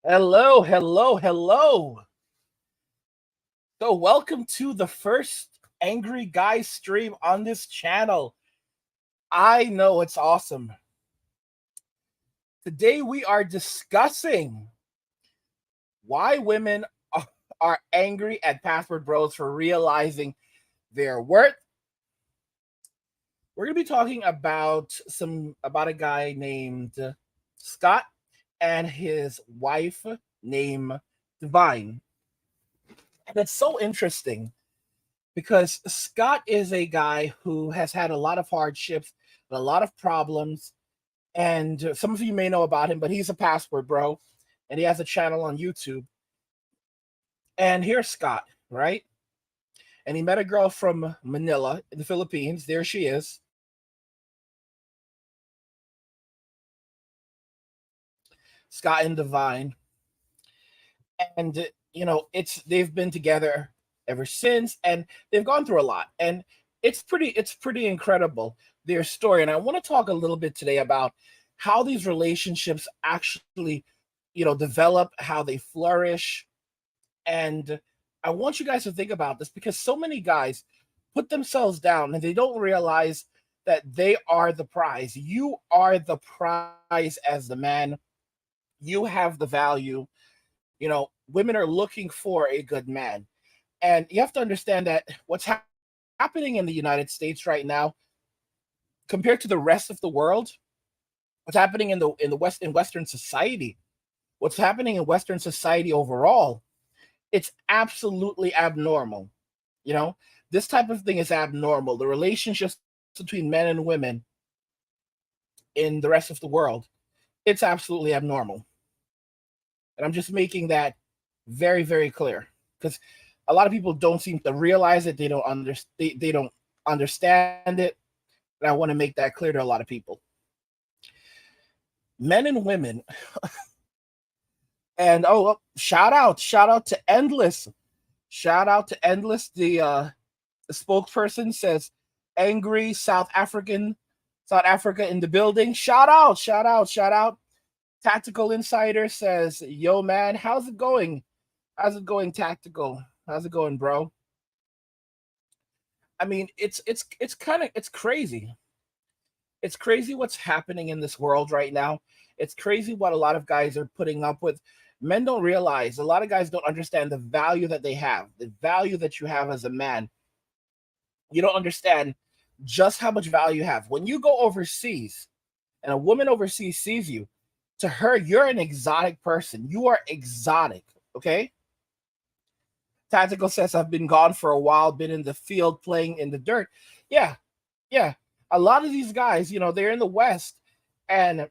Hello, hello, hello. So, welcome to the first Angry Guy stream on this channel. I know it's awesome. Today, we are discussing why women are angry at password bros for realizing their worth. We're going to be talking about a guy named Scott and his wife named Divine. And it's so interesting because Scott is a guy who has had a lot of hardships, a lot of problems, and some of you may know about him, but he's a password bro, and he has a channel on YouTube. And here's Scott, right? And he met a girl from Manila in the Philippines. There she is. Scott and Divine. And they've been together ever since, and they've gone through a lot. And it's pretty incredible, their story. And I want to talk a little bit today about how these relationships actually, develop, how they flourish. And I want you guys to think about this because so many guys put themselves down and they don't realize that they are the prize. You are the prize as the man. You have the value. Women are looking for a good man. And you have to understand that what's happening in the United States right now compared to the rest of the world, what's happening in Western society, what's happening in Western society overall, it's absolutely abnormal. This type of thing is abnormal. The relationships between men and women in the rest of the world, it's absolutely abnormal. And I'm just making that very, very clear because a lot of people don't seem to realize it. They don't understand it. And I want to make that clear to a lot of people. Men and women. And shout out to Endless. Shout out to Endless. The spokesperson says angry South Africa in the building. Shout out. Tactical Insider says, yo man, how's it going? Tactical? How's it going, bro? I mean, it's crazy. It's crazy what's happening in this world right now. It's crazy what a lot of guys are putting up with. Men don't realize, a lot of guys don't understand the value that they have, the value that you have as a man. You don't understand just how much value you have. When you go overseas and a woman overseas sees you, to her, you're an exotic person. You are exotic, okay? Tactical says, I've been gone for a while, been in the field playing in the dirt. Yeah. A lot of these guys, they're in the West, and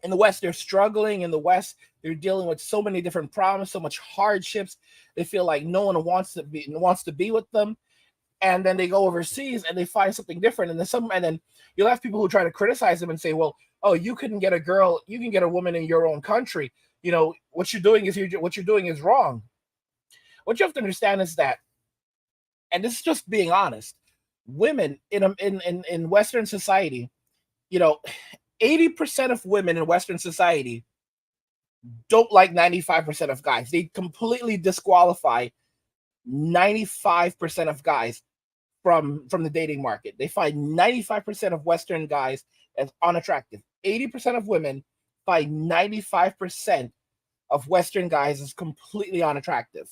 in the West, they're struggling. In the West, they're dealing with so many different problems, so much hardships. They feel like no one wants to be with them. And then they go overseas and they find something different. And then you'll have people who try to criticize them and say, well, oh, you couldn't get a girl, you can get a woman in your own country. What you're doing is wrong. What you have to understand is that, and this is just being honest, women in Western society, 80% of women in Western society don't like 95% of guys. They completely disqualify 95% of guys from the dating market. They find 95% of Western guys as unattractive. 80% of women find 95% of Western guys as completely unattractive.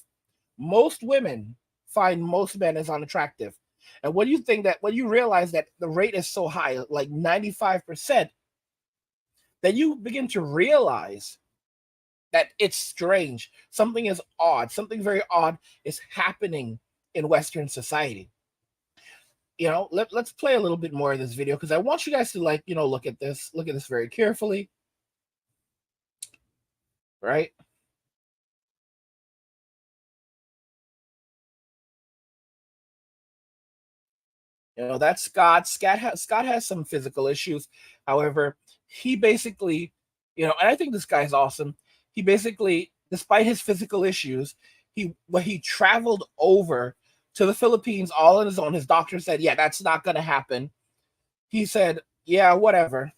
Most women find most men as unattractive. And when you realize that the rate is so high, like 95%, then you begin to realize that it's strange. Something is odd. Something very odd is happening in Western society. Let's play a little bit more of this video because I want you guys to look at this very carefully. Right? That's Scott. Scott has some physical issues. However, he basically, and I think this guy's awesome. He basically, despite his physical issues, he traveled over to the Philippines all on his own. His doctor said, yeah, that's not going to happen. He said, yeah, whatever.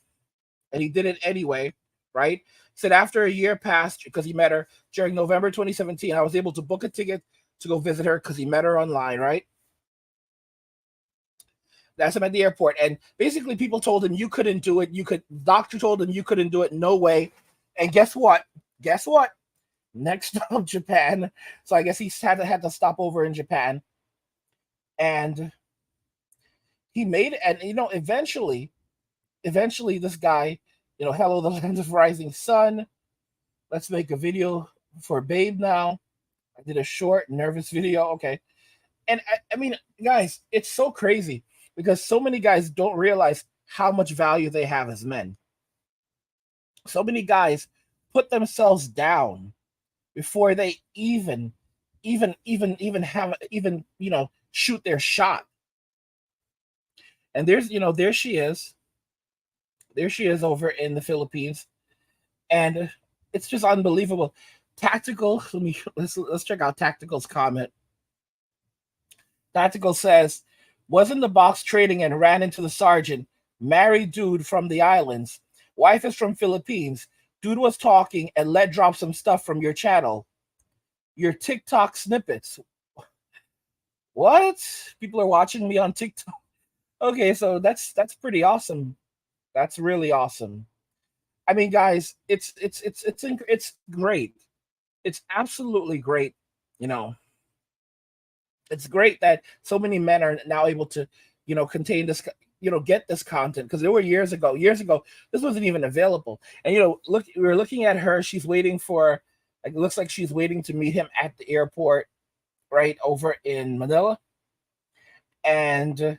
And he did it anyway, right? Said after a year passed, because he met her during November 2017, I was able to book a ticket to go visit her because he met her online, right? That's him at the airport. And basically, people told him you couldn't do it. Doctor told him you couldn't do it. No way. And guess what? Guess what? Next stop, Japan. So I guess he had to stop over in Japan. And he made it. And, eventually, this guy, hello, the lands of rising sun. Let's make a video for Babe now. I did a short, nervous video. Okay. And I mean, guys, it's so crazy because so many guys don't realize how much value they have as men. So many guys put themselves down before they even shoot their shot. And there she is. There she is over in the Philippines. And it's just unbelievable. Tactical, let's check out Tactical's comment. Tactical says, was in the box trading and ran into the sergeant. Married dude from the islands. Wife is from Philippines. Dude was talking and let drop some stuff from your channel. Your TikTok snippets. What? People are watching me on TikTok. Okay, so that's pretty awesome. That's really awesome. I mean, guys, it's great. It's absolutely great. It's great that so many men are now able to, contain this, get this content, because there were years ago, this wasn't even available. And look, we were looking at her. She's waiting for, it looks like she's waiting to meet him at the airport, right over in Manila. And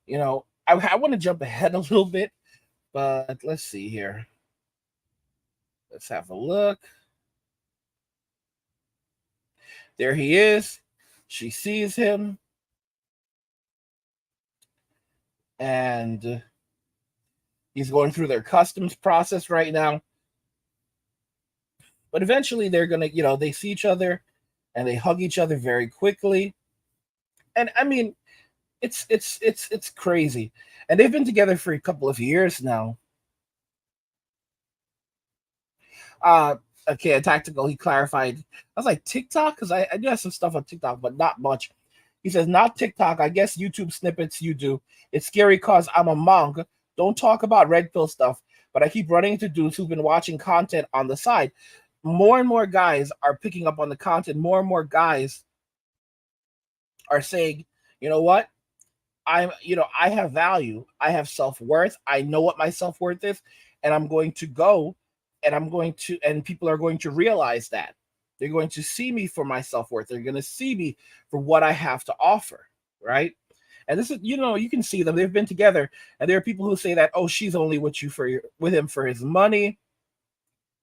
I want to jump ahead a little bit, but let's see here. Let's have a look. There he is. She sees him. And he's going through their customs process right now. But eventually they're going to, they see each other and they hug each other very quickly. And I mean, it's crazy. And they've been together for a couple of years now. Okay, Tactical, he clarified. I was like, TikTok? Because I do have some stuff on TikTok, but not much. He says, not TikTok. I guess YouTube snippets you do. It's scary because I'm a monk. Don't talk about red pill stuff, but I keep running into dudes who've been watching content on the side. More and more guys are picking up on the content. More and more guys are saying, you know what? I have value. I have self-worth. I know what my self-worth is, and I'm going to go, and people are going to realize that. They're going to see me for my self-worth. They're going to see me for what I have to offer, right? And this is, you can see them. They've been together, and there are people who say that, oh, she's only with him for his money.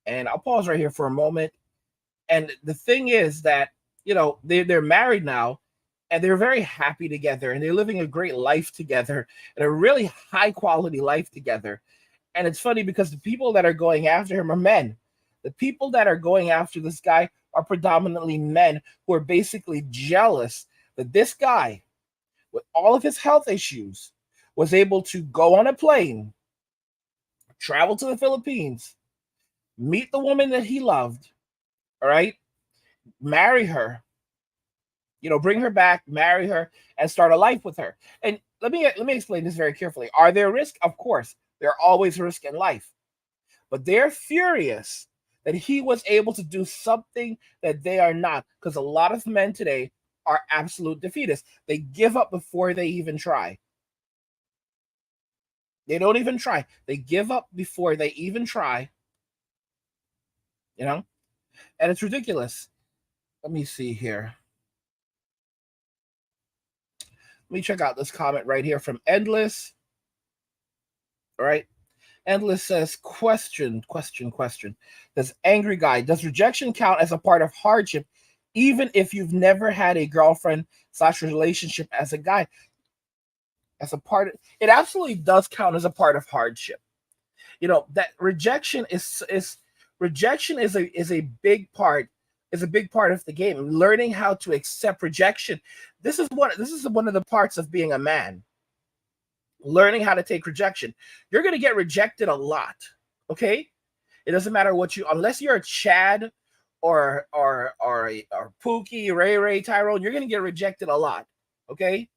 And I'll pause right here for a moment. And the thing is that, they're married now, and they're very happy together, and they're living a great life together, and a really high quality life together. And it's funny because the people that are going after him are men. The people that are going after this guy are predominantly men who are basically jealous that this guy, with all of his health issues, was able to go on a plane, travel to the Philippines, meet the woman that he loved, all right, marry her, bring her back, marry her, and start a life with her. And let me explain this very carefully. Are there risks? Of course. There are always risks in life. But they're furious that he was able to do something that they are not, because a lot of men today are absolute defeatists. They give up before they even try. They don't even try. They give up before they even try. And it's ridiculous. Let me see here. Let me check out this comment right here from Endless. All right. Endless says, question. Does angry guy, does rejection count as a part of hardship, even if you've never had a girlfriend/relationship as a guy? As a part of, it absolutely does count as a part of hardship. That rejection is a big part of the game. Learning how to accept rejection. This is one of the parts of being a man. Learning how to take rejection. You're going to get rejected a lot, okay? It doesn't matter what you, unless you're a Chad or Pookie, Ray Ray, Tyrone, you're gonna get rejected a lot. Okay,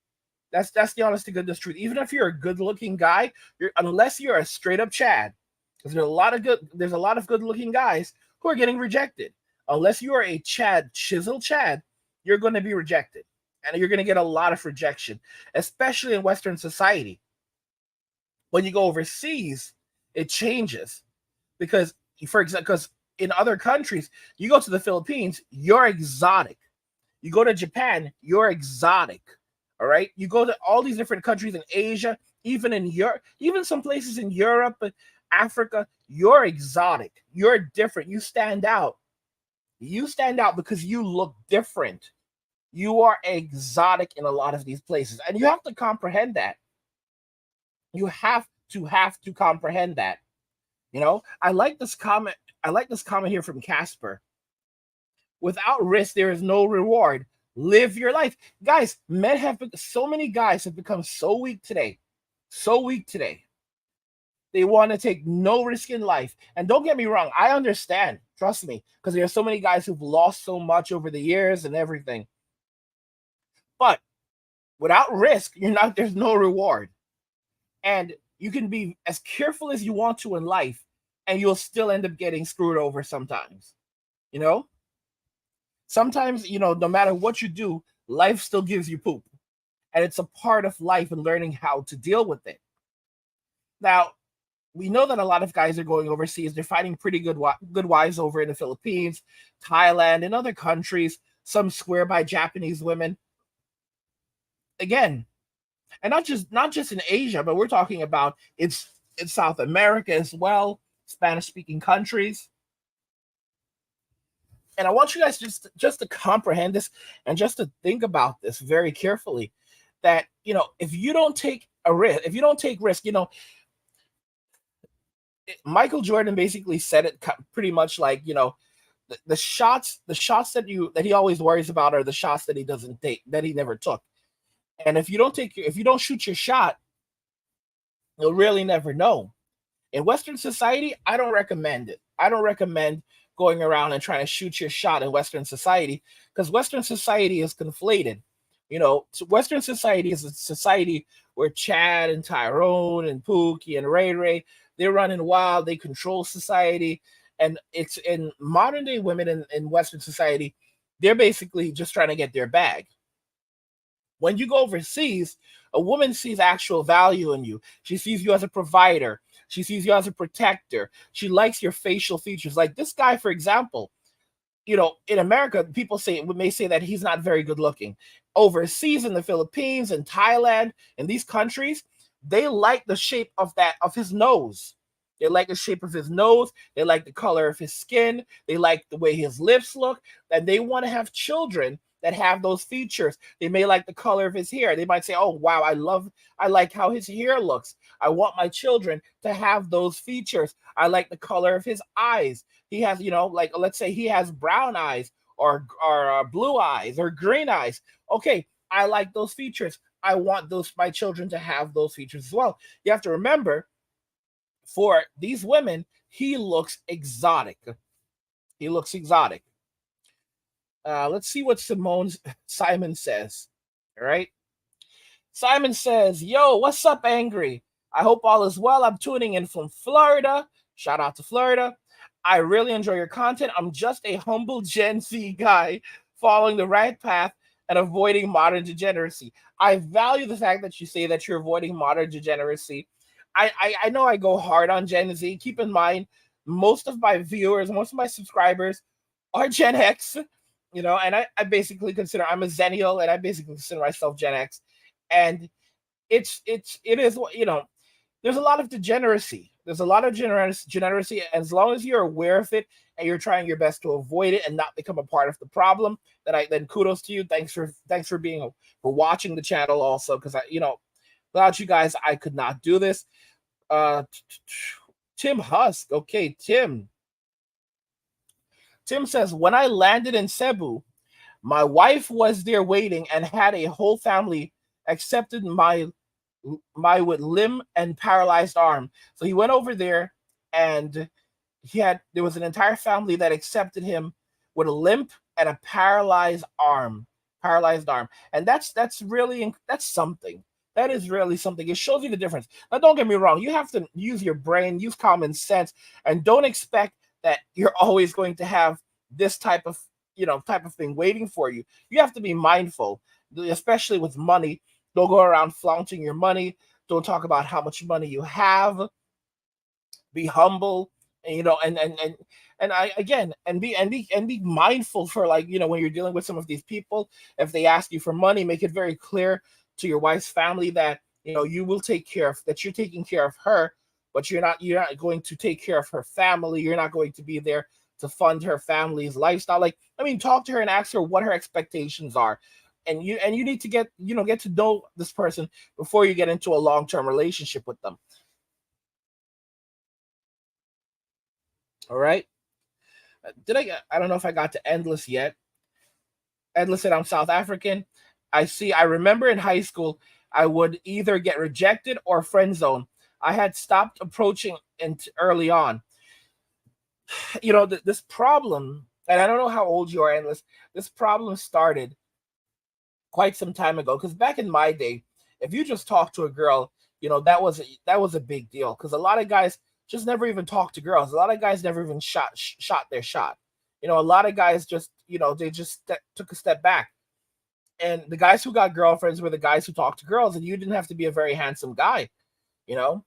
that's the honest to goodness truth. Even if you're a good looking guy, unless you're a straight up Chad, because there's a lot of good looking guys who are getting rejected. Unless you are a Chad, chisel Chad, you're going to be rejected, and you're going to get a lot of rejection, especially in Western society. When you go overseas, it changes because, for example, because in other countries, you go to the Philippines, you're exotic. You go to Japan, you're exotic. All right. You go to all these different countries in Asia, even in Europe, even some places in Europe, Africa, you're exotic. You're different. You stand out. You stand out because you look different. You are exotic in a lot of these places. And you have to comprehend that. You have to comprehend that. I like this comment. I like this comment here from Casper. Without risk, there is no reward. Live your life. Guys, so many guys have become so weak today. So weak today. They want to take no risk in life. And don't get me wrong, I understand. Trust me, because there are so many guys who've lost so much over the years and everything. But without risk, there's no reward. And you can be as careful as you want to in life, and you'll still end up getting screwed over sometimes. Sometimes, no matter what you do, life still gives you poop. And it's a part of life and learning how to deal with it. Now, we know that a lot of guys are going overseas. They're finding pretty good wives over in the Philippines, Thailand, and other countries. Some swear by Japanese women. Again, and not just in Asia, but we're talking about it's in South America as well, Spanish-speaking countries. And I want you guys just to comprehend this and just to think about this very carefully. That if you don't take a risk, if you don't take risk, Michael Jordan basically said it pretty much like, the shots that he always worries about are the shots that he doesn't take, that he never took. And if you don't shoot your shot, you'll really never know. In Western society, I don't recommend it. I don't recommend going around and trying to shoot your shot in Western society, because Western society is conflated. Western society is a society where Chad and Tyrone and Pookie and Ray Ray, they're running wild, they control society. And it's in modern day women in Western society, they're basically just trying to get their bag. When you go overseas, a woman sees actual value in you. She sees you as a provider. She sees you as a protector. She likes your facial features. Like this guy, for example, in America, people may say that he's not very good looking. Overseas in the Philippines and Thailand and these countries, they like the shape of his nose. They like the shape of his nose. They like the color of his skin. They like the way his lips look. And they want to have children that have those features. They may like the color of his hair. They might say, oh, wow, I like how his hair looks. I want my children to have those features. I like the color of his eyes. He has, like, let's say he has brown eyes or blue eyes or green eyes. Okay, I like those features. I want my children to have those features as well. You have to remember, for these women, he looks exotic. He looks exotic. Let's see what Simon says. All right. Simon says, yo, what's up, Angry? I hope all is well. I'm tuning in from Florida. Shout out to Florida. I really enjoy your content. I'm just a humble Gen Z guy following the right path and avoiding modern degeneracy. I value the fact that you say that you're avoiding modern degeneracy. I know I go hard on Gen Z. Keep in mind, most of my viewers, most of my subscribers are Gen X. And I basically consider I'm a Zennial, and I basically consider myself Gen X. And it is, there's a lot of degeneracy. There's a lot of degeneracy. As long as you're aware of it and you're trying your best to avoid it and not become a part of the problem, then kudos to you. Thanks for watching the channel also, because without you guys, I could not do this. Tim Husk. Okay, Tim says, when I landed in Cebu, my wife was there waiting and had a whole family accepted my with limb and paralyzed arm. So he went over there and there was an entire family that accepted him with a limp and a paralyzed arm, and that's really that's something. That is really something. It shows you the difference. Now, don't get me wrong. You have to use your brain, use common sense, and don't expect that you're always going to have this type of thing waiting for you. You have to be mindful, especially with money. Don't go around flaunting your money. Don't talk about how much money you have. Be humble, and and I again and be mindful for, like, when you're dealing with some of these people. If they ask you for money, make it very clear to your wife's family that you will take care of that, you're taking care of her, but you're not going to take care of her family. You're not going to be there to fund her family's lifestyle. Like, I mean, talk to her and ask her what her expectations are. And you need to get to know this person before you get into a long-term relationship with them. All right. I don't know if I got to Endless yet. Endless said I'm South African. I remember in high school I would either get rejected or friend zone. I had stopped approaching early on. This problem, and I don't know how old you are, Endless. This problem started quite some time ago, because back in my day, if you just talked to a girl, that was a big deal, because a lot of guys just never even talked to girls. A lot of guys never even shot their shot. A lot of guys just they just took a step back. And the guys who got girlfriends were the guys who talked to girls, and you didn't have to be a very handsome guy. you know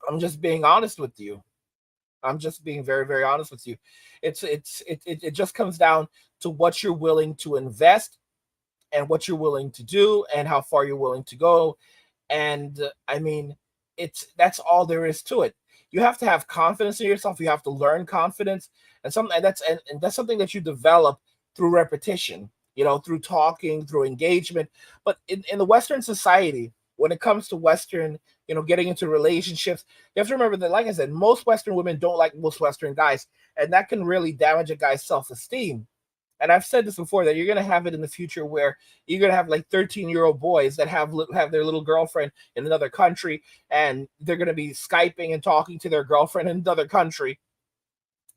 I'm just being honest with you. I'm just being very, very honest with you. It just comes down to what you're willing to invest, and what you're willing to do, and how far you're willing to go. And I mean, that's all there is to it. You have to have confidence in yourself. You have to learn confidence, and that's something that you develop through repetition, through talking, through engagement. But in the Western society, when it comes to Western, getting into relationships, you have to remember that, like I said, most Western women don't like most Western guys, and that can really damage a guy's self-esteem. And I've said this before, that you're gonna have it in the future, where you're gonna have like 13-year-old boys that have their little girlfriend in another country, and they're gonna be skyping and talking to their girlfriend in another country.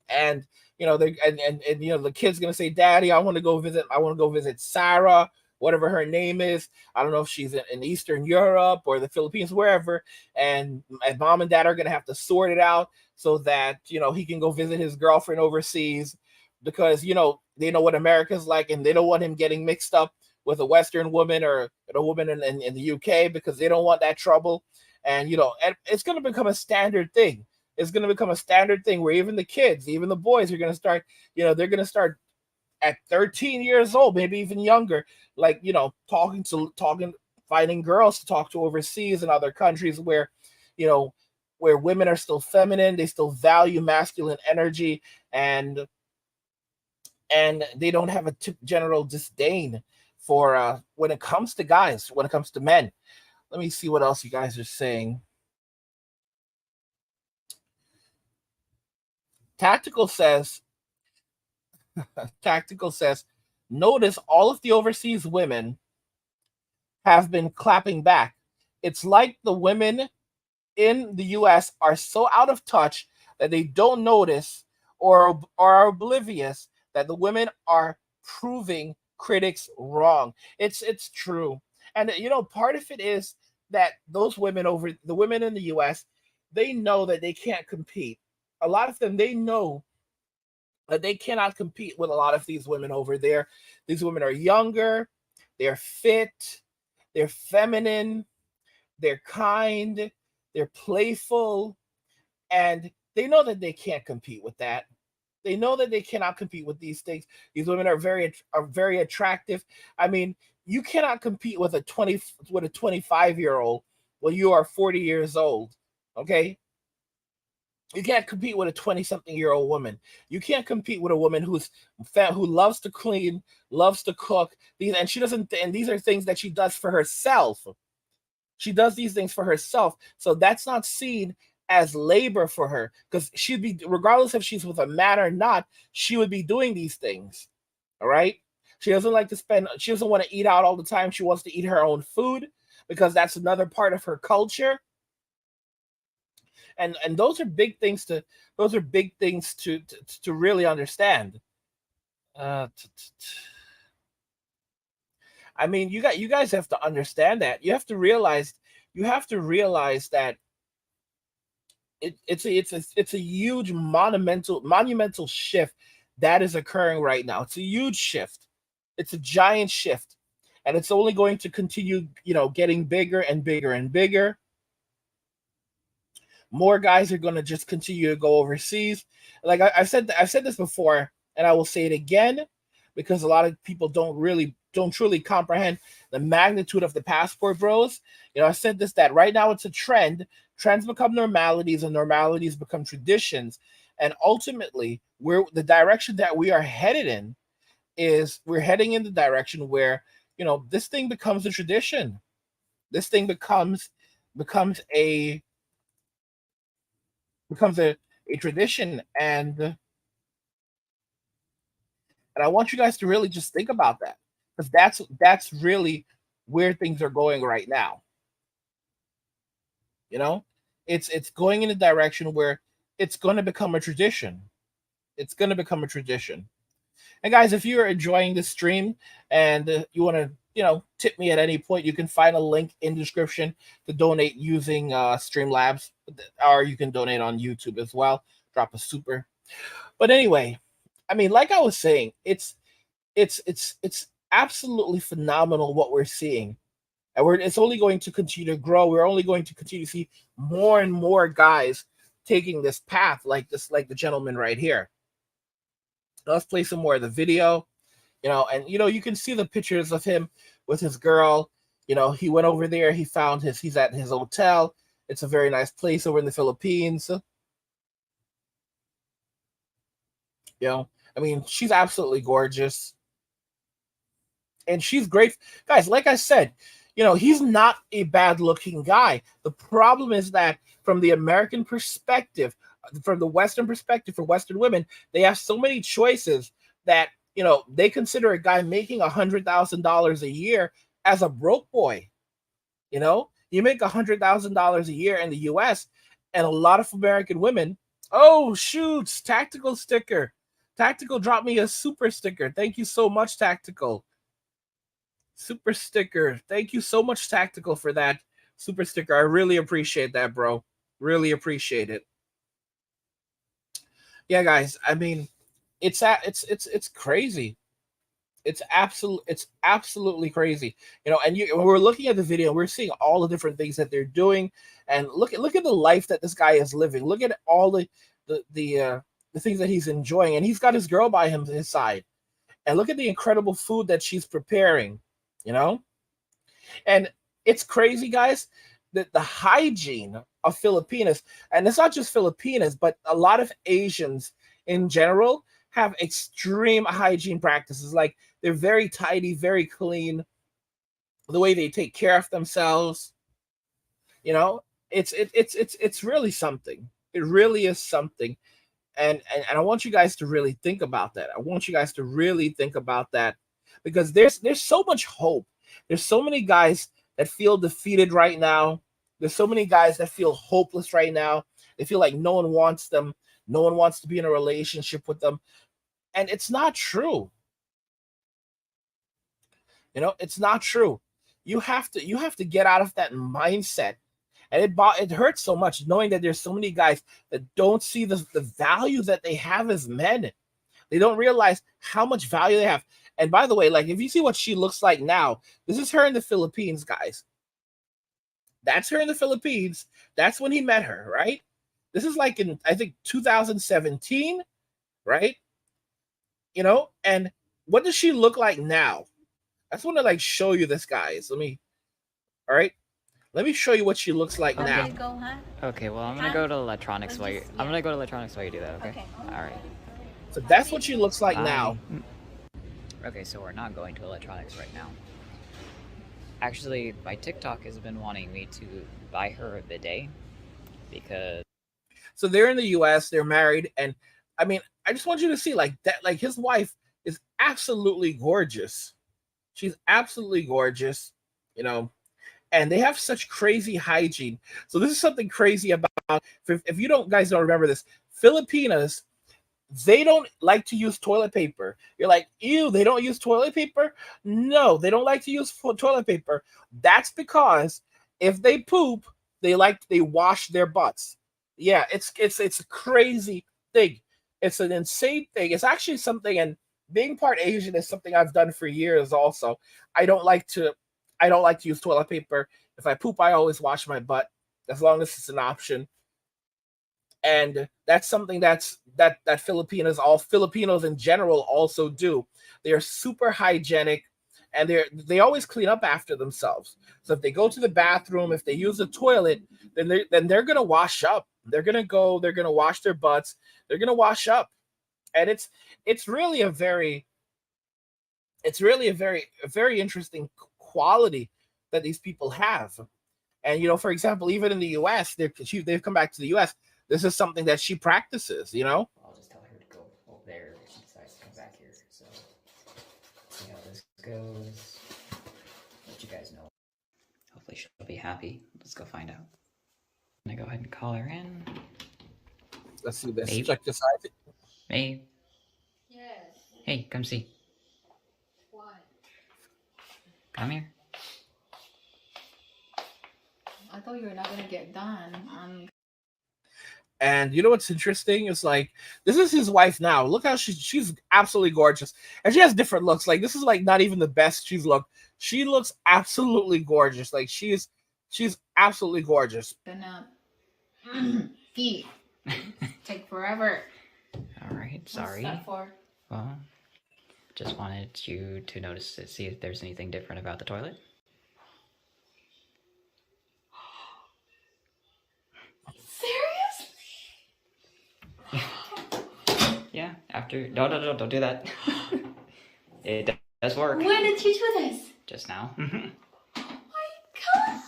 And they and the kid's gonna say, "Daddy, I want to go visit Sarah, whatever her name is. I don't know if she's in Eastern Europe or the Philippines, wherever." And mom and dad are gonna have to sort it out, so that he can go visit his girlfriend overseas, because they know what America's like, and they don't want him getting mixed up with a Western woman, or a woman in the UK, because they don't want that trouble. And it's going to become a standard thing. It's going to become a standard thing, where even the kids, even the boys, are going to start, they're going to start at 13 years old, maybe even younger, like, finding girls to talk to overseas in other countries, you know, where women are still feminine, they still value masculine energy, and they don't have a general disdain for, when it comes to guys, when it comes to men. Let me see what else you guys are saying. Tactical says, Tactical says, notice all of the overseas women have been clapping back. It's like the women in the US are so out of touch that they don't notice, or are oblivious that the women are proving critics wrong. It's true. And part of it is that the women in the US, they know that they can't compete. A lot of them, they know that they cannot compete with a lot of these women over there. These women are younger, they're fit, they're feminine, they're kind, they're playful, and they know that they can't compete with that. They know that they cannot compete with these things. These women are very attractive. I mean, you cannot compete with a 25-year-old when you are 40 years old. Okay? You can't compete with a 20-something-year-old woman. You can't compete with a woman who loves to clean, loves to cook. These are things that she does for herself. She does these things for herself. So that's not seen as labor for her, because she'd be, regardless if she's with a man or not, she would be doing these things. All right. She doesn't want to eat out all the time. She wants to eat her own food, because that's another part of her culture. And those are big things to really understand. Uh, t- t- t- I mean, you guys have to understand that. You have to realize that it's a huge monumental shift that is occurring right now. It's a huge shift. It's a giant shift, and it's only going to continue, getting bigger and bigger and bigger. More guys are going to just continue to go overseas. Like I've said this before, and I will say it again, because a lot of people don't truly comprehend the magnitude of the passport bros. I said this, that right now it's a trend. Trends become normalities, and normalities become traditions. And ultimately, we're the direction that we are headed in is we're heading in the direction where this thing becomes a tradition. This thing becomes a tradition. And I want you guys to really just think about that, because that's really where things are going right now. You know, it's going in a direction where it's going to become a tradition. It's going to become a tradition. And guys, if you're enjoying this stream and you want to, tip me at any point, you can find a link in the description to donate using Streamlabs, or you can donate on YouTube as well. Drop a super. But anyway, I mean, like I was saying, it's absolutely phenomenal what we're seeing, and it's only going to continue to grow. We're only going to continue to see more and more guys taking this path, like the gentleman right here. Let's play some more of the video. And you can see the pictures of him with his girl. He went over there. He's at his hotel. It's a very nice place over in the Philippines. I mean, she's absolutely gorgeous, and she's great. Guys, like I said, he's not a bad looking guy. The problem is that from the American perspective, from the Western perspective, for Western women, they have so many choices that, they consider a guy making $100,000 a year as a broke boy. You make $100,000 a year in the US, and a lot of American women, oh, shoots, Tactical sticker. Tactical dropped me a super sticker. Thank you so much, Tactical. Super sticker. Thank you so much, Tactical, for that super sticker. I really appreciate that, bro. Really appreciate it. Yeah, guys. I mean, it's crazy. It's absolutely crazy. And when we're looking at the video, we're seeing all the different things that they're doing, and look at the life that this guy is living. Look at all the things that he's enjoying, and he's got his girl by his side. And look at the incredible food that she's preparing. You know, and it's crazy, guys, that the hygiene of Filipinas, and it's not just Filipinas, but a lot of Asians in general have extreme hygiene practices. Like, they're very tidy, very clean. The way they take care of themselves, you know, it's really something. It really is something. And I want you guys to really think about that. I want you guys to really think about that, because there's so much hope. There's so many guys that feel defeated right now. There's so many guys that feel hopeless right now. They feel like no one wants them. No one wants to be in a relationship with them. And it's not true. It's not true. You have to get out of that mindset. And it hurts so much knowing that there's so many guys that don't see the value that they have as men. They don't realize how much value they have. And by the way, like, if you see what she looks like now, this is her in the Philippines, guys. That's her in the Philippines. That's when he met her, right? This is like in, I think, 2017, right? And what does she look like now? I just want to, like, show you this, guys. All right. Let me show you what she looks like now. Go, huh? Okay, well, I'm gonna go to electronics while you. I'm gonna go to electronics while you do that. Okay. Okay. All right. So that's what she looks like now. Okay, so we're not going to electronics right now. Actually, my TikTok has been wanting me to buy her a bidet because. So they're in the U.S. They're married, and I mean, I just want you to see, like, that. Like, his wife is absolutely gorgeous. She's absolutely gorgeous, and they have such crazy hygiene. So this is something crazy about, if you don't guys don't remember this, Filipinas, they don't like to use toilet paper. You're like, ew, they don't use toilet paper? No, they don't like to use toilet paper. That's because if they poop, they wash their butts. Yeah, it's a crazy thing. It's an insane thing. It's actually something, and being part Asian is something I've done for years also. I don't like to I don't like to use toilet paper. If I poop, I always wash my butt as long as it's an option. And that's something that Filipinos in general also do. They are super hygienic, and they always clean up after themselves. So if they go to the bathroom, if they use the toilet, then they're gonna wash up. They're gonna wash their butts, they're gonna wash up. And it's really a very a very interesting quality that these people have. And for example, even in the U.S., they've come back to the U.S. This is something that she practices. I'll just tell her to go over there if she decides to come back here. So, see how this goes. Let you guys know. Hopefully she'll be happy. Let's go find out. I'm gonna go ahead and call her in. Let's see this. Maybe. Check this out. Hey. Yes. Hey, come see. Why? Come here. I thought you were not gonna get done. And you know what's interesting? It's like, this is his wife now. Look how she's absolutely gorgeous, and she has different looks. Like, this is like not even the best she's looked. She looks absolutely gorgeous. Like, she's absolutely gorgeous. Gonna feet take forever. All right, sorry. What's that for? Well, just wanted you to notice to see if there's anything different about the toilet. Seriously? Yeah, after... No, don't do that. It does work. When did you do this? Just now. Oh my god!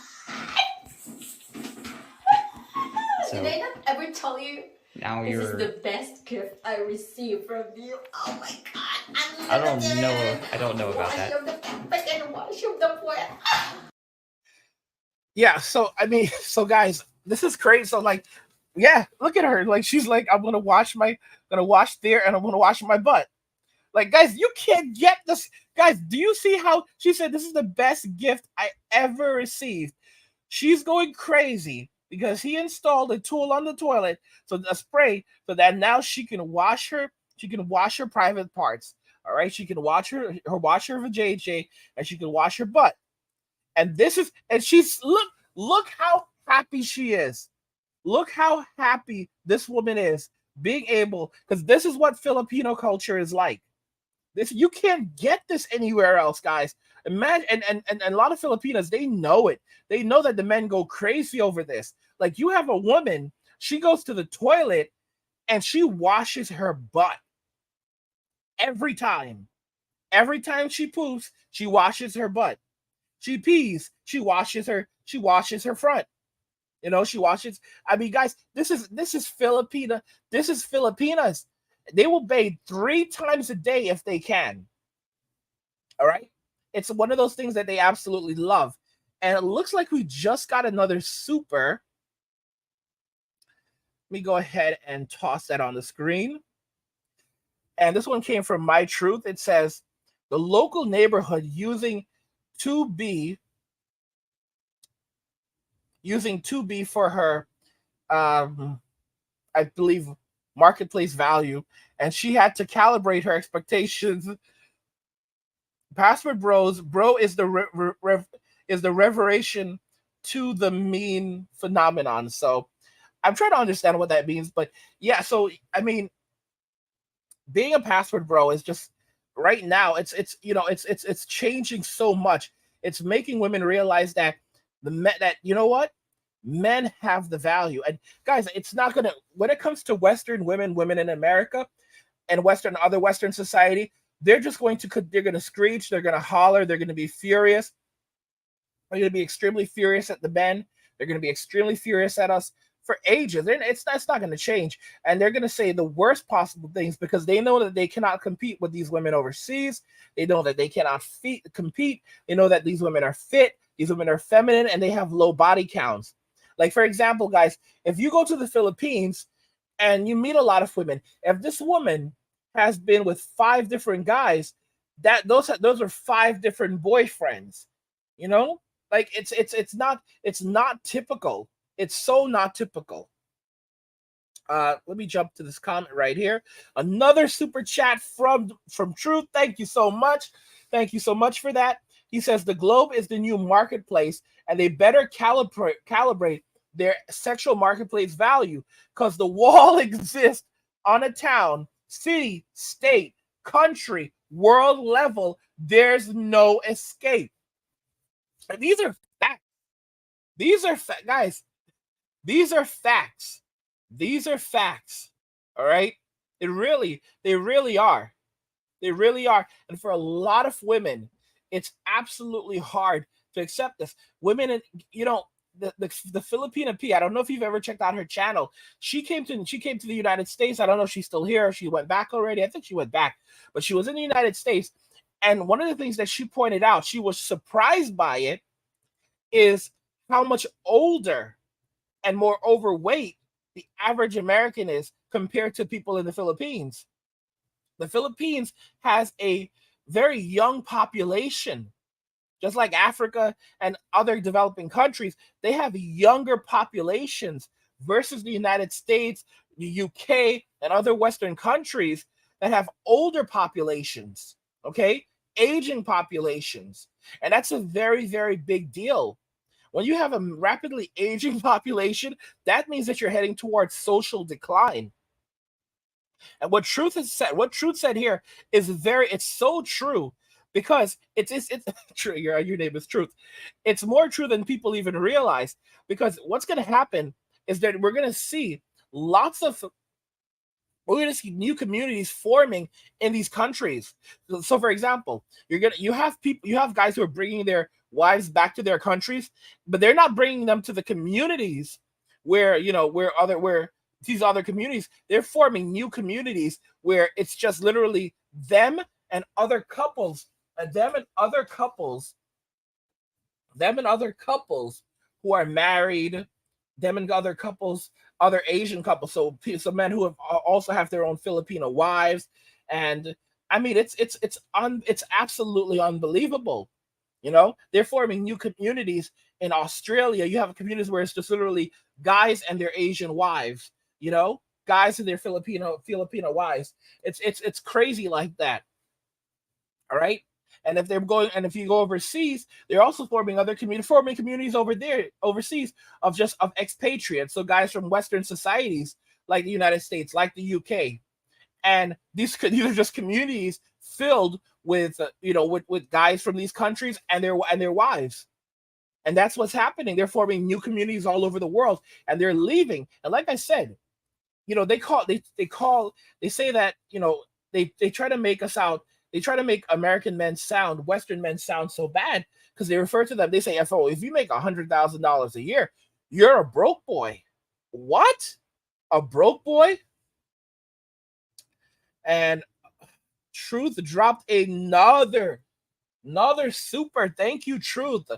So, Did I not ever tell you now this you're... is the best gift I received from you? Oh my god! I don't know about that. Wash of the fabric and wash of the foot. Yeah. So I mean, so guys, this is crazy. So like, yeah, look at her. Like, she's like, I'm gonna wash there, and I'm gonna wash my butt. Like, guys, you can't get this. Guys, do you see how she said this is the best gift I ever received? She's going crazy because he installed a tool on the toilet, so a spray, so that now she can wash her private parts. All right, she can wash her vajayjay, and she can wash her butt. And she's look how happy she is. Look how happy this woman is being able, because this is what Filipino culture is like. This, you can't get this anywhere else, guys. Imagine, and a lot of Filipinas, they know it. They know that the men go crazy over this. Like, you have a woman, she goes to the toilet and she washes her butt every time. Every time she poops, she washes her butt. She pees, she washes her front. She washes. I mean, guys, this is Filipina. This is Filipinas. They will bathe 3 times a day if they can. All right? It's one of those things that they absolutely love. And it looks like we just got another super. Let me go ahead and toss that on the screen. And this one came from My Truth. It says, the local neighborhood using 2B for her, I believe, marketplace value, and she had to calibrate her expectations. Password bro is the revelation to the mean phenomenon. So I'm trying to understand what that means, but yeah. So I mean, being a password bro is just, right now, it's changing so much. It's making women realize that men have the value. And guys, it's not gonna, when it comes to Western women in America and other Western society, they're gonna screech, they're gonna holler, they're gonna be furious. They're gonna be extremely furious at the men. They're gonna be extremely furious at us for ages. That's not gonna change. And they're gonna say the worst possible things because they know that they cannot compete with these women overseas. They know that they cannot compete. They know that these women are fit. These women are feminine and they have low body counts. Like, for example, guys, if you go to the Philippines and you meet a lot of women, if this woman has been with 5 different guys, that those are 5 different boyfriends. You know, like it's not typical. It's so not typical. Let me jump to this comment right here. Another super chat from Truth. Thank you so much. Thank you so much for that. He says the globe is the new marketplace, and they better calibrate their sexual marketplace value, because the wall exists on a town, city, state, country, world level. There's no escape. And these are facts. These are guys. These are facts. These are facts. All right. They really are. They really are. And for a lot of women, it's absolutely hard to accept this. Women, the Filipina P. I don't know if you've ever checked out her channel. She came to the United States. I don't know if she's still here. She went back already. I think she went back, but she was in the United States. And one of the things that she pointed out, she was surprised by it, is how much older and more overweight the average American is compared to people in the Philippines. The Philippines has a very young population. Just like Africa and other developing countries, they have younger populations versus the United States, the UK, and other Western countries that have older populations, okay? Aging populations. And that's a very, very big deal. When you have a rapidly aging population, that means that you're heading towards social decline. And what Truth said here is it's so true, because it's true. Your name is Truth. It's more true than people even realize, because what's going to happen is that we're going to see new communities forming in these countries. So for example, you have guys who are bringing their wives back to their countries, but they're not bringing them to the communities where these other communities. They're forming new communities where it's just literally them and other couples, them and other couples who are married, them and other couples, other Asian couples, so men who also have their own Filipino wives. And I mean, it's absolutely unbelievable. They're forming new communities in Australia. You have communities where it's just literally guys and their Asian wives, guys and their Filipino wives. It's crazy like that. All right. And if you go overseas, they're also forming communities overseas of expatriates. So guys from Western societies like the United States, like the UK. And these are just communities filled with with guys from these countries and their wives. And that's what's happening. They're forming new communities all over the world, and they're leaving. And like I said, they say that, they try to make us out. They try to make Western men sound so bad, because they refer to them. They say, if you make $100,000 a year, you're a broke boy. What? A broke boy? And Truth dropped another super. Thank you, Truth.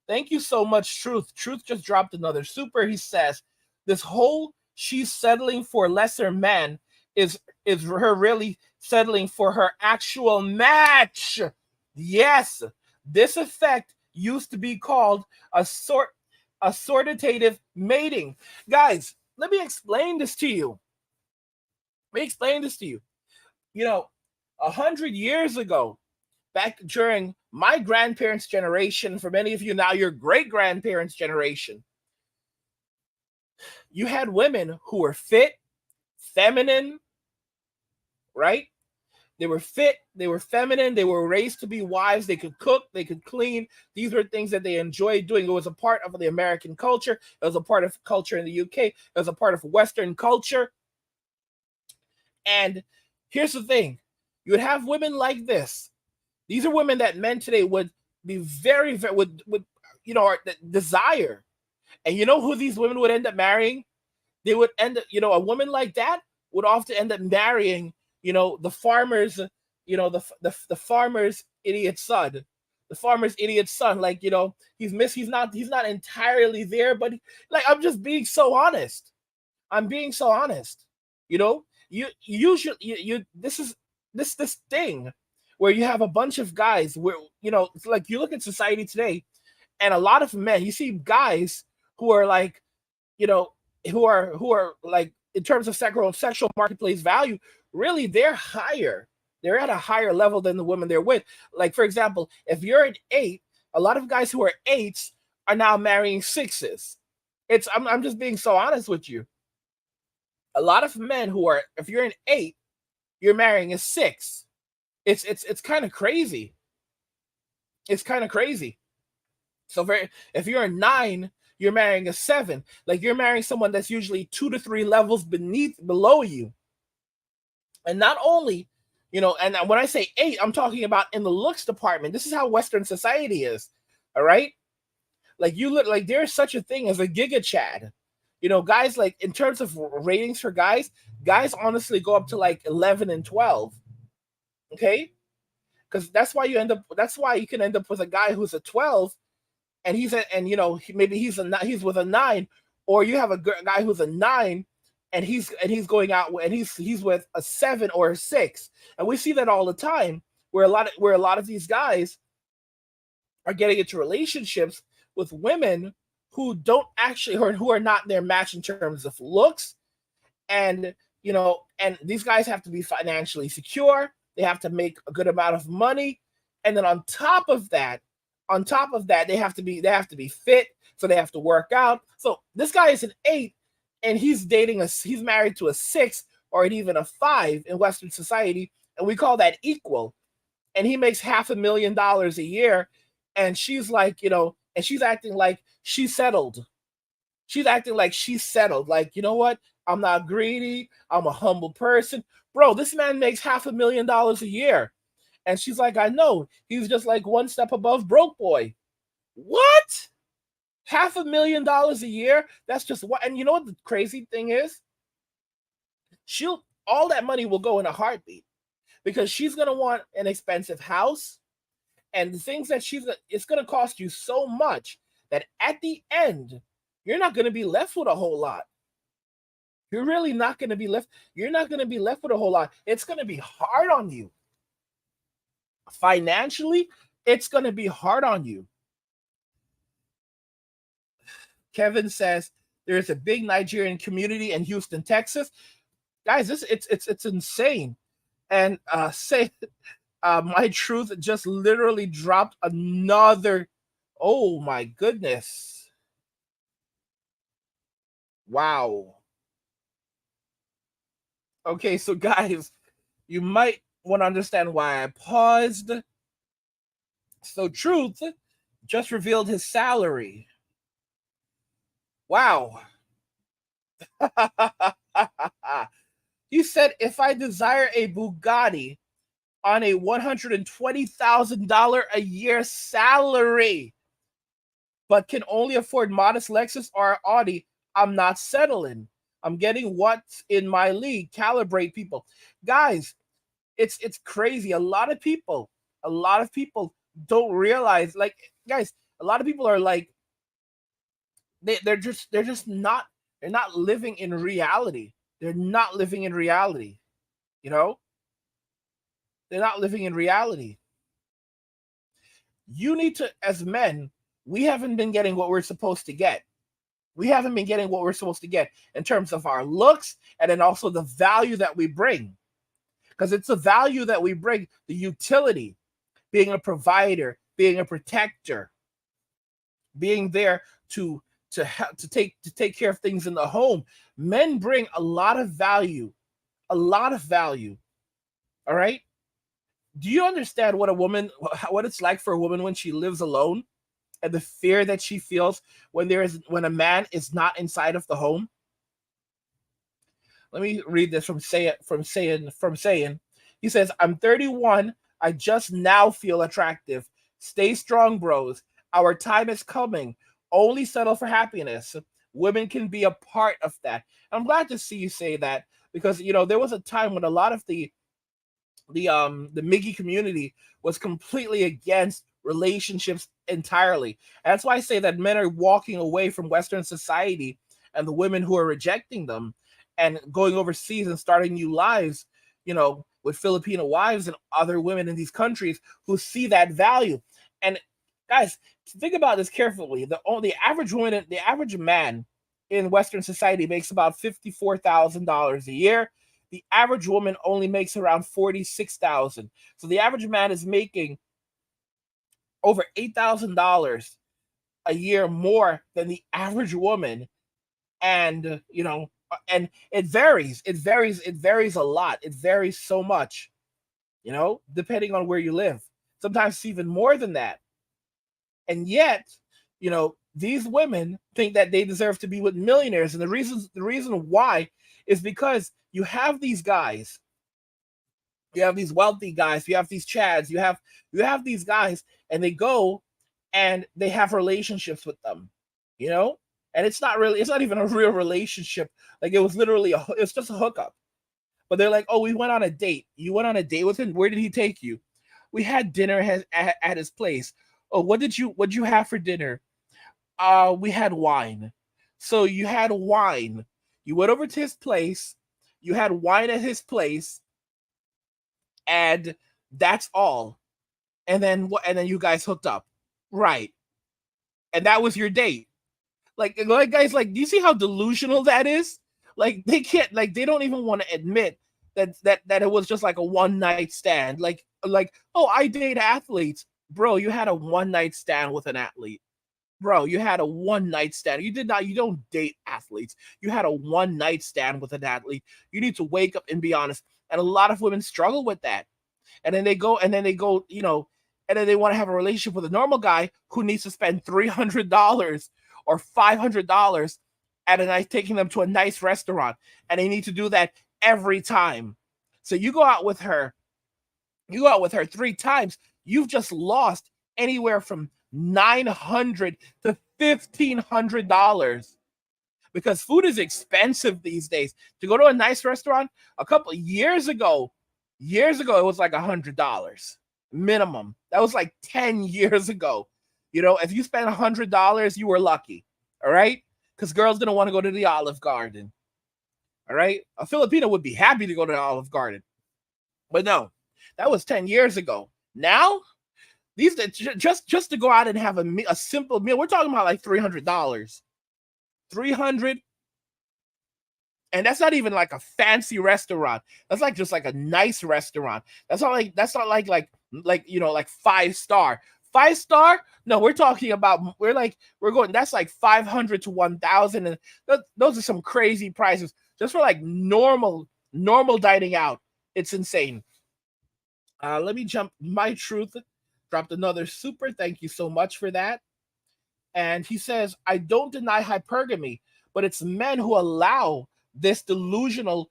Thank you so much, Truth. Truth just dropped another super. He says, this whole she's settling for lesser men is her really settling for her actual match. Yes, this effect used to be called assortative mating. Guys, let me explain this to you. 100 years ago, back during my grandparents' generation, for many of you now, your great-grandparents' generation, you had women who were fit, feminine, right? They were fit, they were feminine, they were raised to be wives, they could cook, they could clean. These were things that they enjoyed doing. It was a part of the American culture. It was a part of culture in the UK. It was a part of Western culture. And here's the thing. You would have women like this. These are women that men today would be very, very would desire. And you know who these women would end up marrying? They would end up, a woman like that would often end up marrying, the farmer's, the farmer's idiot son, the farmer's idiot son. Like, he's not entirely there, but like, I'm just being so honest. I'm being so honest. You usually this is this thing where you have a bunch of guys where, it's like, you look at society today, and a lot of men, you see guys who are like, you know, who are like, in terms of sexual marketplace value, really they're higher. They're at a higher level than the women they're with. Like, for example, if you're an 8, a lot of guys who are 8s are now marrying 6s. I'm just being so honest with you. A lot of men who are, if you're an 8, you're marrying a 6. It's kind of crazy. It's kind of crazy. So if you're a 9, you're marrying a 7. Like, you're marrying someone that's usually 2 to 3 levels below you. And not only, and when I say 8, I'm talking about in the looks department. This is how Western society is. All right. Like, you look like there's such a thing as a giga chad. Guys, like, in terms of ratings for guys honestly go up to like 11 and 12. Okay. Because that's why you can end up with a guy who's a 12, and maybe he's with a 9, or you have a guy who's a 9, and he's going out and he's with a 7 or a 6, and we see that all the time, where a lot of these guys are getting into relationships with women who don't actually, or who are not their match in terms of looks, and and these guys have to be financially secure. They have to make a good amount of money, and then on top of that, they have to be fit, so they have to work out. So this guy is an 8, and he's married to a 6 or even a 5 in Western society, and we call that equal. And he makes $500,000 a year, and she's like, and she's acting like she's settled. She's acting like she's settled. Like, you know what? I'm not greedy. I'm a humble person. Bro, this man makes $500,000 a year. And she's like, I know. He's just like one step above broke boy. What? $500,000 a year? That's just what. And you know what the crazy thing is? All that money will go in a heartbeat, because she's gonna want an expensive house, and the things that it's gonna cost you so much that at the end, you're not gonna be left with a whole lot. You're really not gonna be left. You're not gonna be left with a whole lot. It's gonna be hard on you. Financially, it's going to be hard on you. Kevin says there's a big Nigerian community in Houston, Texas. Guys, it's insane. And my truth just literally dropped another. Oh my goodness. Wow. Okay, so guys, you might want to understand why I paused. So Truth just revealed his salary. Wow. He said, if I desire a Bugatti on a $120,000 a year salary, but can only afford modest Lexus or Audi, I'm not settling. I'm getting what's in my league. Calibrate, people. Guys, it's crazy. A lot of people don't realize, like, guys, a lot of people are like, they're not living in reality. They're not living in reality. They're not living in reality. You need to, as men, we haven't been getting what we're supposed to get. We haven't been getting what we're supposed to get in terms of our looks, and then also the value that we bring. Because it's the value that we bring, the utility, being a provider, being a protector, being there to take care of things in the home. Men bring a lot of value, All right. Do you understand what it's like for a woman when she lives alone, and the fear that she feels when a man is not inside of the home? Let me read this from saying. He says, I'm 31. I just now feel attractive. Stay strong, bros. Our time is coming. Only settle for happiness. Women can be a part of that. I'm glad to see you say that, because there was a time when a lot of the Miggy community was completely against relationships entirely. And that's why I say that men are walking away from Western society, and the women who are rejecting them and going overseas and starting new lives, with Filipino wives and other women in these countries who see that value. And guys, think about this carefully. The average woman, the average man in Western society makes about $54,000 a year. The average woman only makes around 46,000. So the average man is making over $8,000 a year more than the average woman. And and it varies. It varies a lot. It varies so much, depending on where you live. Sometimes it's even more than that. And yet, these women think that they deserve to be with millionaires. And the reason why is because you have these guys, you have these wealthy guys, you have these chads, you have these guys, and they go and they have relationships with them, and it's not even a real relationship. Like, it was literally it's just a hookup. But they're like, oh, we went on a date. You went on a date with him? Where did he take you? We had dinner at his place. Oh, what'd you have for dinner? We had wine. So you had wine. You went over to his place. You had wine at his place, and that's all. And then what? And then you guys hooked up, right? And that was your date. Like guys, like, do you see how delusional that is? Like, they can't, like, they don't even want to admit that it was just like a one night stand. Like, oh, I date athletes, bro. You had a one night stand with an athlete. Bro, you had a one night stand. You don't date athletes. You had a one night stand with an athlete. You need to wake up and be honest. And a lot of women struggle with that. And then they go, and then they want to have a relationship with a normal guy who needs to spend $300 or $500 at a nice, taking them to a nice restaurant. And they need to do that every time. So you go out with her 3 times, you've just lost anywhere from $900 to $1,500, because food is expensive these days. To go to a nice restaurant, a couple of years ago, it was like $100 minimum. That was like 10 years ago. If you spent $100, you were lucky. All right, because girls didn't want to go to the Olive Garden. All right, a Filipino would be happy to go to the Olive Garden, but no, that was 10 years ago. Now, these just to go out and have a simple meal, we're talking about like $300, $300, and that's not even like a fancy restaurant. That's like just like a nice restaurant. That's not like 5-star. 5-star? No, we're talking about that's like 500 to 1,000, and those are some crazy prices just for like normal dining out. It's insane. Let me jump. My Truth dropped another super. Thank you so much for that. And he says, I don't deny hypergamy, but it's men who allow this to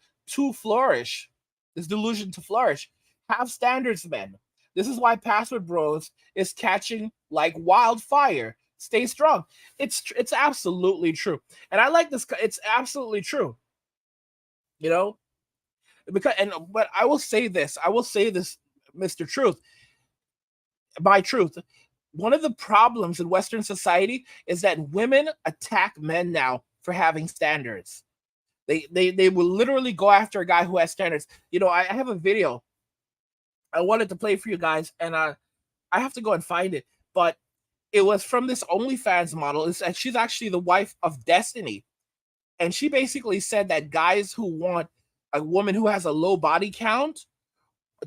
flourish. This delusion to flourish. Have standards, men. This is why Password Bros is catching like wildfire. Stay strong. It's absolutely true. And I like this. It's absolutely true. But I will say this. Mr. Truth. My Truth. One of the problems in Western society is that women attack men now for having standards. They will literally go after a guy who has standards. I have a video I wanted to play for you guys, and I have to go and find it. But it was from this OnlyFans model. She's actually the wife of Destiny. And she basically said that guys who want a woman who has a low body count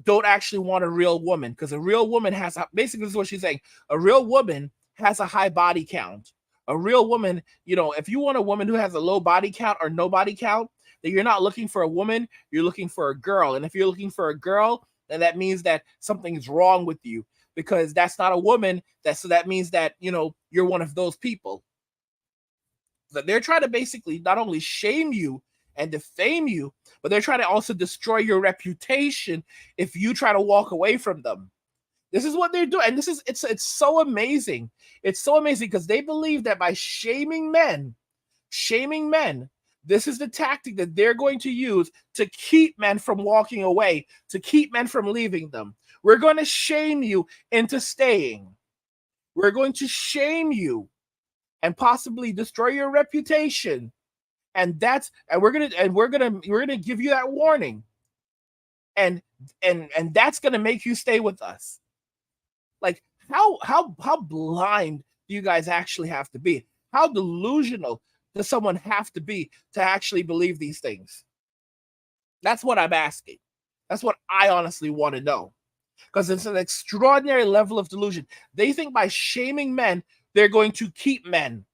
don't actually want a real woman, because a real woman basically, this is what she's saying. A real woman has a high body count. A real woman, if you want a woman who has a low body count or no body count, then you're not looking for a woman, you're looking for a girl. And if you're looking for a girl, then that means that something's wrong with you, because that's not a woman. That means that, you're one of those people. That they're trying to basically not only shame you and defame you, but they're trying to also destroy your reputation if you try to walk away from them. This is what they're doing. And it's so amazing. It's so amazing because they believe that by shaming men, this is the tactic that they're going to use to keep men from walking away, to keep men from leaving them. We're going to shame you into staying. We're going to shame you and possibly destroy your reputation. And we're gonna give you that warning. And that's gonna make you stay with us. Like, how blind do you guys actually have to be? How delusional does someone have to be to actually believe these things? That's what I'm asking. That's what I honestly want to know. Because it's an extraordinary level of delusion. They think by shaming men, they're going to keep men.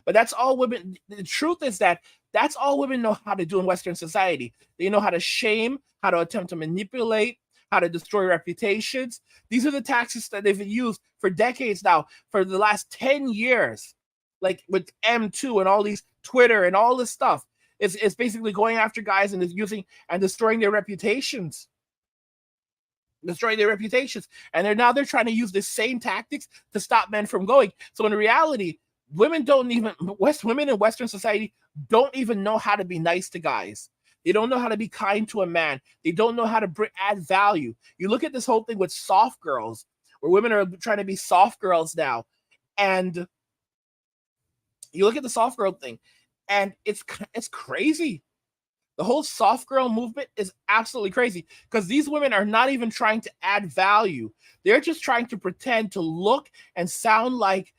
But that's all women. The truth is that that's all women know how to do in Western society. They know how to shame, how to attempt to manipulate, how to destroy reputations. These are the tactics that they've used for decades now, for the last 10 years. Like with M2 and all these Twitter and all this stuff. It's basically going after guys and is using and destroying their reputations. Destroying their reputations. And they're trying to use the same tactics to stop men from going. So in reality, women in Western society don't even know how to be nice to guys. They don't know how to be kind to a man. They don't know how to add value. You look at this whole thing with soft girls, where women are trying to be soft girls now. And you look at the soft girl thing, and it's crazy. The whole soft girl movement is absolutely crazy because these women are not even trying to add value. They're just trying to pretend to look and sound like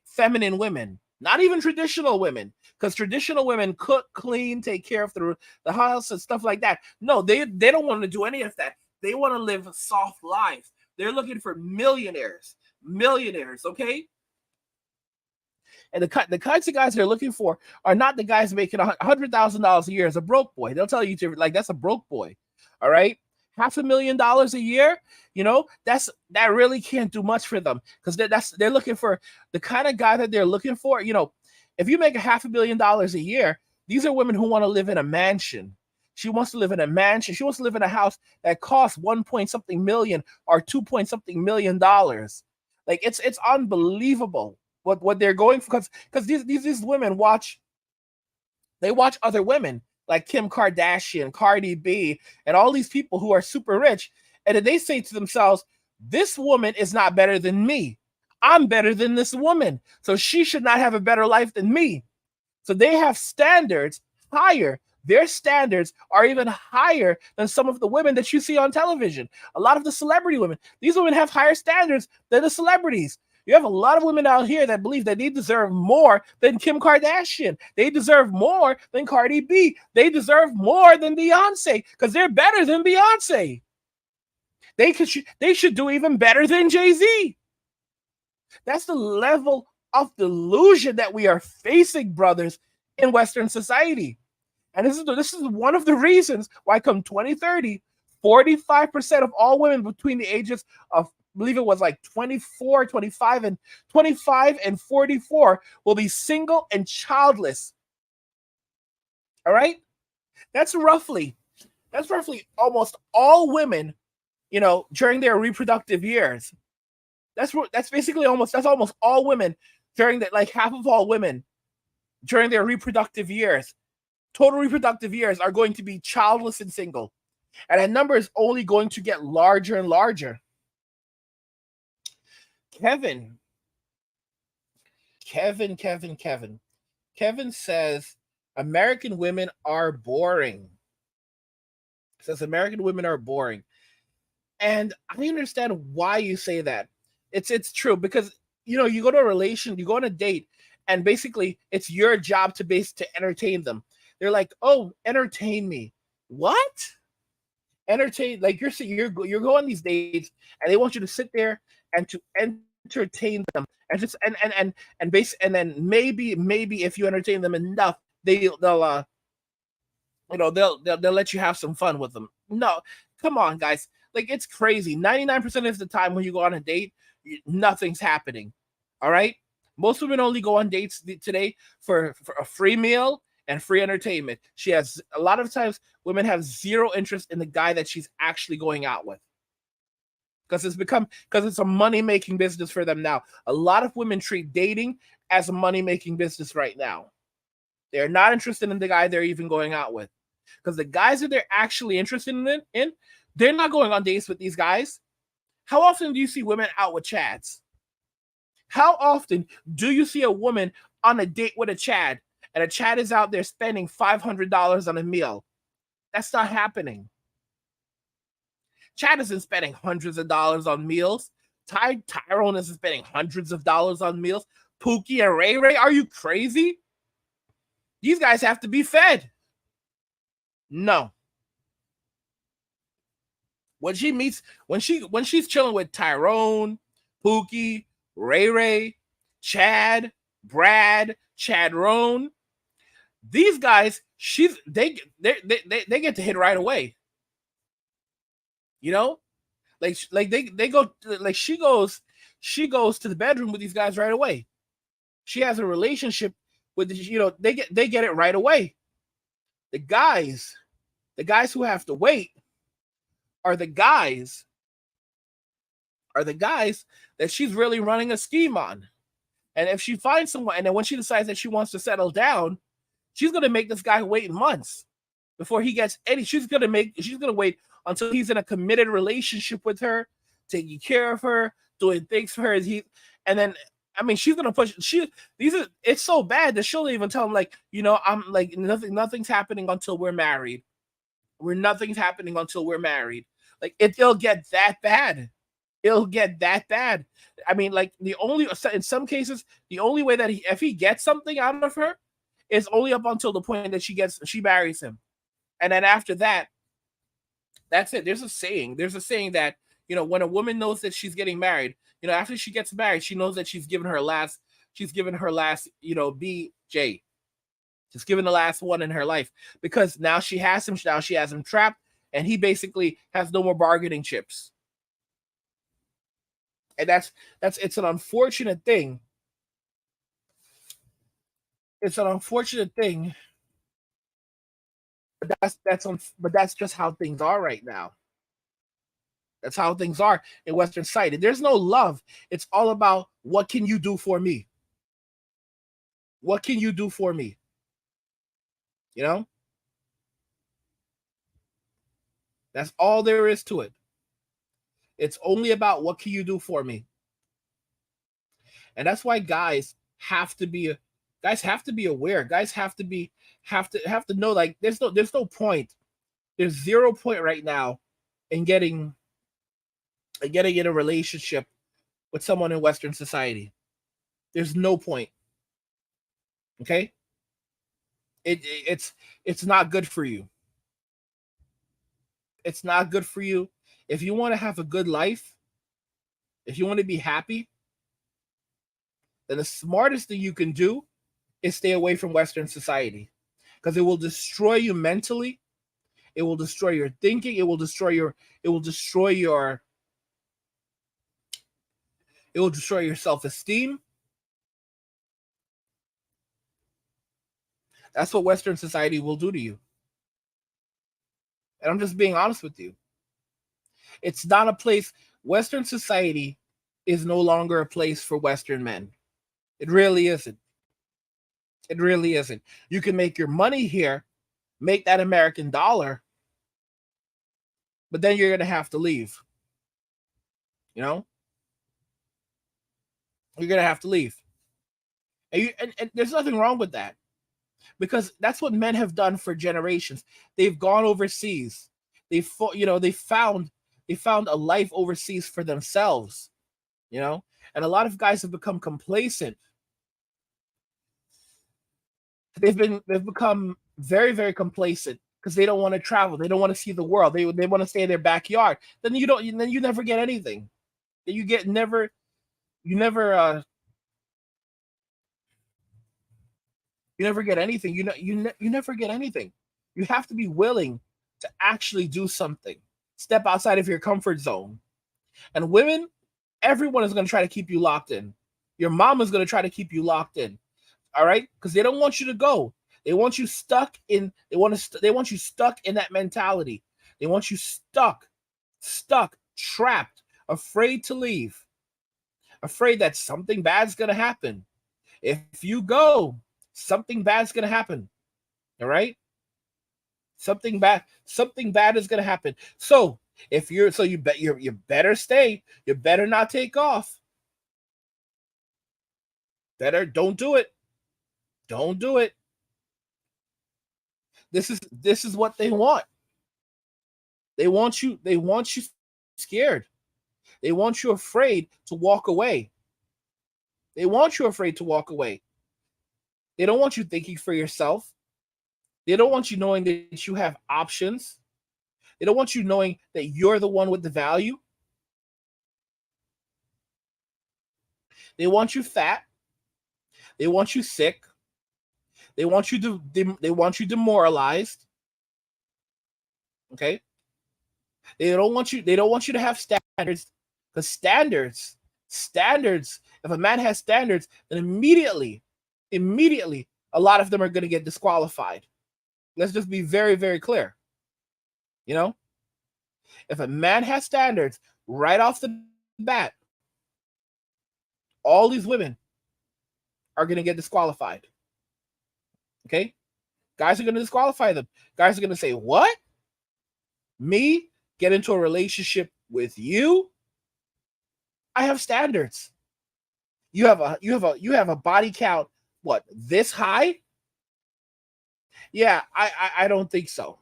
feminine women, not even traditional women, because traditional women cook, clean, take care of the house and stuff like that. No, they don't want to do any of that. They want to live soft lives. They're looking for millionaires, okay? And the kinds of guys they're looking for are not the guys making $100,000 a year as a broke boy. They'll tell you like that's a broke boy, all right? $500,000 a year, that really can't do much for them because they're looking for the kind of guy that they're looking for. If you make $500,000 a year, these are women who want to live in a mansion. She wants to live in a mansion. She wants to live in a house that costs 1 point something million or 2 point something million dollars. Like it's unbelievable what they're going for because these women watch other women like Kim Kardashian, Cardi B, and all these people who are super rich, and then they say to themselves, this woman is not better than me. I'm better than this woman, so she should not have a better life than me. So they have standards higher. Their standards are even higher than some of the women that you see on television. A lot of the celebrity women, these women have higher standards than the celebrities. You have a lot of women out here that believe that they deserve more than Kim Kardashian. They deserve more than Cardi B. They deserve more than Beyonce because they're better than Beyonce. They should do even better than Jay-Z. That's the level of delusion that we are facing, brothers, in Western society. And this is one of the reasons why come 2030, 45% of all women between the ages of, I believe it was like 25 and 44 will be single and childless. All right? That's roughly almost all women, during their reproductive years. That's almost all women during that, like half of all women during their reproductive years. Total reproductive years are going to be childless and single. And that number is only going to get larger and larger. Kevin says American women are boring. And I understand why you say that. It's true because you go to a relation, you go on a date, and basically it's your job to entertain them. They're like, "Oh, entertain me." What? Entertain, like you're going on these dates and they want you to sit there and to entertain them and just and then maybe if you entertain them enough, they'll let you have some fun with them. No, come on, guys. Like it's crazy. 99% of the time when you go on a date, nothing's happening. All right? Most women only go on dates today for a free meal and free entertainment. A lot of times women have zero interest in the guy that she's actually going out with. Because it's a money-making business for them now. A lot of women treat dating as a money-making business right now. They're not interested in the guy they're even going out with. Because the guys that they're actually interested in, they're not going on dates with these guys. How often do you see women out with chads? How often do you see a woman on a date with a chad and a chad is out there spending $500 on a meal? That's not happening. Chad isn't spending hundreds of dollars on meals. Tyrone isn't spending hundreds of dollars on meals. Pookie and Ray Ray, are you crazy? These guys have to be fed. No. When she's chilling with Tyrone, Pookie, Ray Ray, Chad, Brad, Chadrone, these guys, they get to hit right away. You know, like they go, like she goes to the bedroom with these guys right away. She has a relationship with, they get it right away. The guys who have to wait are the guys that she's really running a scheme on. And if she finds someone, and then when she decides that she wants to settle down, she's gonna make this guy wait months before he gets any. She's gonna wait until he's in a committed relationship with her, taking care of her, doing things for her. And then, I mean, she's gonna push. It's so bad that she'll even tell him, like, I'm like, nothing's happening until we're married. Nothing's happening until we're married. Like, it'll get that bad. It'll get that bad. I mean, like, in some cases, the only way that if he gets something out of her is only up until the point that she marries him. And then after that, that's it. There's a saying that, when a woman knows that she's getting married, after she gets married, she knows that she's given her last, BJ. She's given the last one in her life, because now she has him trapped, and he basically has no more bargaining chips. And it's an unfortunate thing. It's an unfortunate thing. But that's just how things are right now. That's how things are in Western society. There's no love. It's all about, what can you do for me? What can you do for me? That's all there is to it. It's only about, what can you do for me? And that's why guys have to be aware. Guys have to know, like, there's no point. There's 0 point right now in getting in a relationship with someone in Western society. There's no point. Okay? It's not good for you. It's not good for you. If you want to have a good life, if you want to be happy, then the smartest thing you can do is stay away from Western society, because it will destroy you mentally. It will destroy your thinking. It will destroy your self-esteem. That's what Western society will do to you. And I'm just being honest with you. It's not a place. Western society is no longer a place for Western men. It really isn't. It really isn't. You can make your money here, make that American dollar, but then you're going to have to leave. You're going to have to leave. And there's nothing wrong with that, because that's what men have done for generations. They've gone overseas. They found a life overseas for themselves, and a lot of guys have become complacent. They've become very, very complacent, because they don't want to travel. They don't want to see the world. They want to stay in their backyard. Then you never get anything. You never get anything. You never get anything. You have to be willing to actually do something. Step outside of your comfort zone. And women, everyone is going to try to keep you locked in. Your mom is going to try to keep you locked in. All right? Because they don't want you to go. They want you stuck in. They want you stuck in that mentality. They want you stuck, trapped, afraid to leave, afraid that something bad's going to happen. If you go, something bad's going to happen. All right? Something bad is going to happen. So If you're so you bet you better stay. You better not take off. Better don't do it. Don't do it. This is what they want. They want you scared. They want you afraid to walk away. They want you afraid to walk away. They don't want you thinking for yourself. They don't want you knowing that you have options. They don't want you knowing that you're the one with the value. They want you fat. They want you sick. They want you demoralized. Okay? They don't want you to have standards, because standards, if a man has standards, then immediately a lot of them are going to get disqualified. Let's just be very, very clear. You know? If a man has standards right off the bat, all these women are going to get disqualified. Okay? Guys are going to disqualify them. Guys are going to say, "What? Me get into a relationship with you? I have standards. You have a body count, what, this high? Yeah, I don't think so.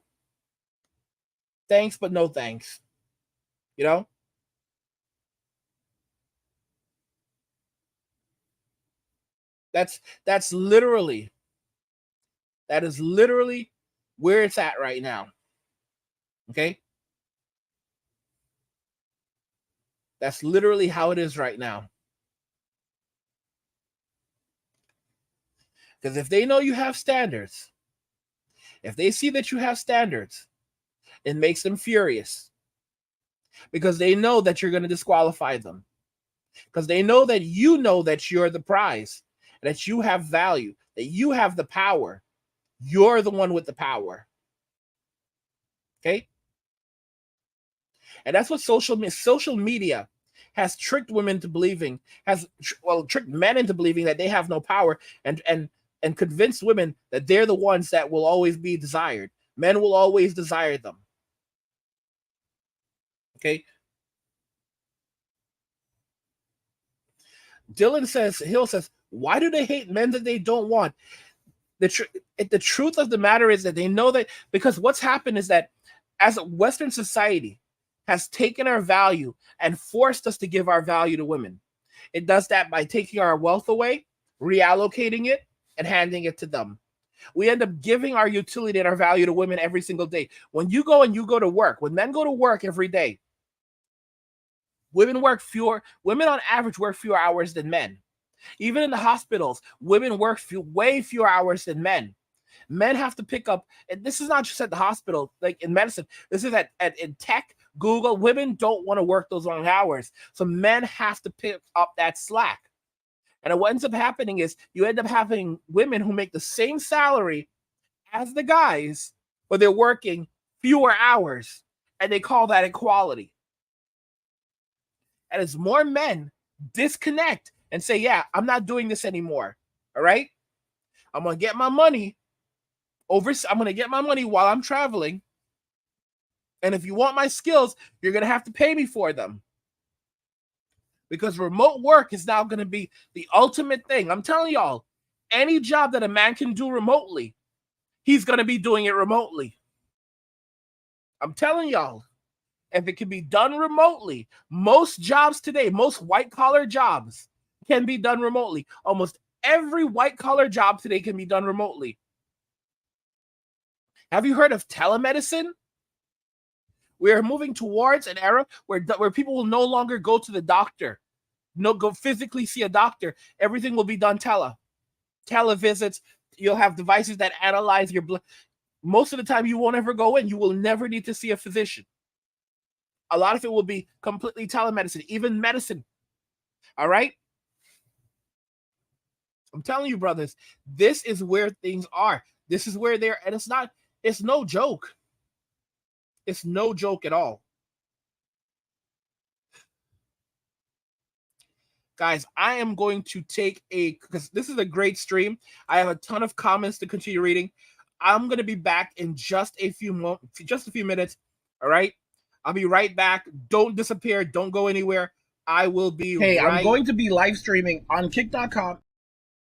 Thanks, but no thanks." You know? That is literally where it's at right now. Okay? That's literally how it is right now. Because if they know you have standards, if they see that you have standards, it makes them furious. Because they know that you're going to disqualify them. Because they know that you're the prize, that you have value, that you have the power. You're the one with the power. Okay? And that's what social media has tricked women to believing, tricked men into believing that they have no power, and convinced women that they're the ones that will always be desired. Men will always desire them. Okay? Hill says, "Why do they hate men that they don't want?" The truth of the matter is that they know that, because what's happened is that as a Western society has taken our value and forced us to give our value to women. It does that by taking our wealth away, reallocating it, and handing it to them. We end up giving our utility and our value to women every single day. When you go to work, when men go to work every day, women on average work fewer hours than men. Even in the hospitals, women work way fewer hours than men. Men have to pick up, and this is not just at the hospital, like in medicine, this is in tech, Google. Women don't want to work those long hours. So men have to pick up that slack. And what ends up happening is you end up having women who make the same salary as the guys, but they're working fewer hours. And they call that equality. And as more men disconnect and say, "Yeah, I'm not doing this anymore. All right? I'm going to get my money while I'm traveling. And if you want my skills, you're going to have to pay me for them." Because remote work is now going to be the ultimate thing. I'm telling y'all, any job that a man can do remotely, he's going to be doing it remotely. I'm telling y'all, if it can be done remotely, most jobs today, most white-collar jobs can be done remotely. Almost every white-collar job today can be done remotely. Have you heard of telemedicine? We are moving towards an era where people will no longer go to the doctor, go physically see a doctor. Everything will be done televisits. You'll have devices that analyze your blood. Most of the time, you won't ever go in. You will never need to see a physician. A lot of it will be completely telemedicine, even medicine. All right? I'm telling you, brothers, this is where things are. This is where they're, and it's no joke. It's no joke at all. Guys, I am going to take because this is a great stream. I have a ton of comments to continue reading. I'm going to be back in just a few minutes. All right. I'll be right back. Don't disappear. Don't go anywhere. I will be Hey, right. I'm going to be live streaming on kick.com.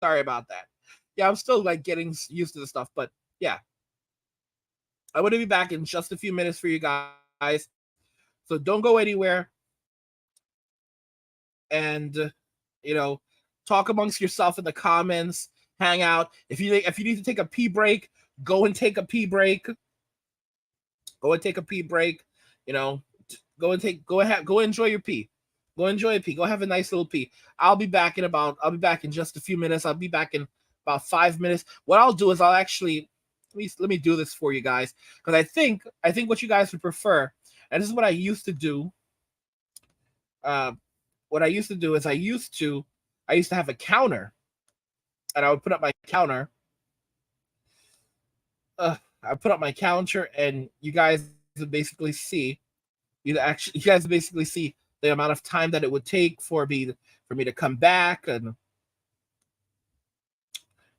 Sorry about that. Yeah, I'm still like getting used to the stuff, but yeah. I want to be back in just a few minutes for you guys. So don't go anywhere. And talk amongst yourself in the comments, hang out. If you need to take a pee break, go and take a pee break. Go and take a pee break. Go enjoy your pee. Go enjoy a pee. Go have a nice little pee. I'll be back in just a few minutes. I'll be back in about 5 minutes. What I'll do is I'll actually let me do this for you guys, because I think what you guys would prefer, and this is what I used to do. What I used to do is I used to have a counter, and I would put up my counter. I put up my counter, and you guys would basically see. You guys would basically see the amount of time that it would take for me to come back, and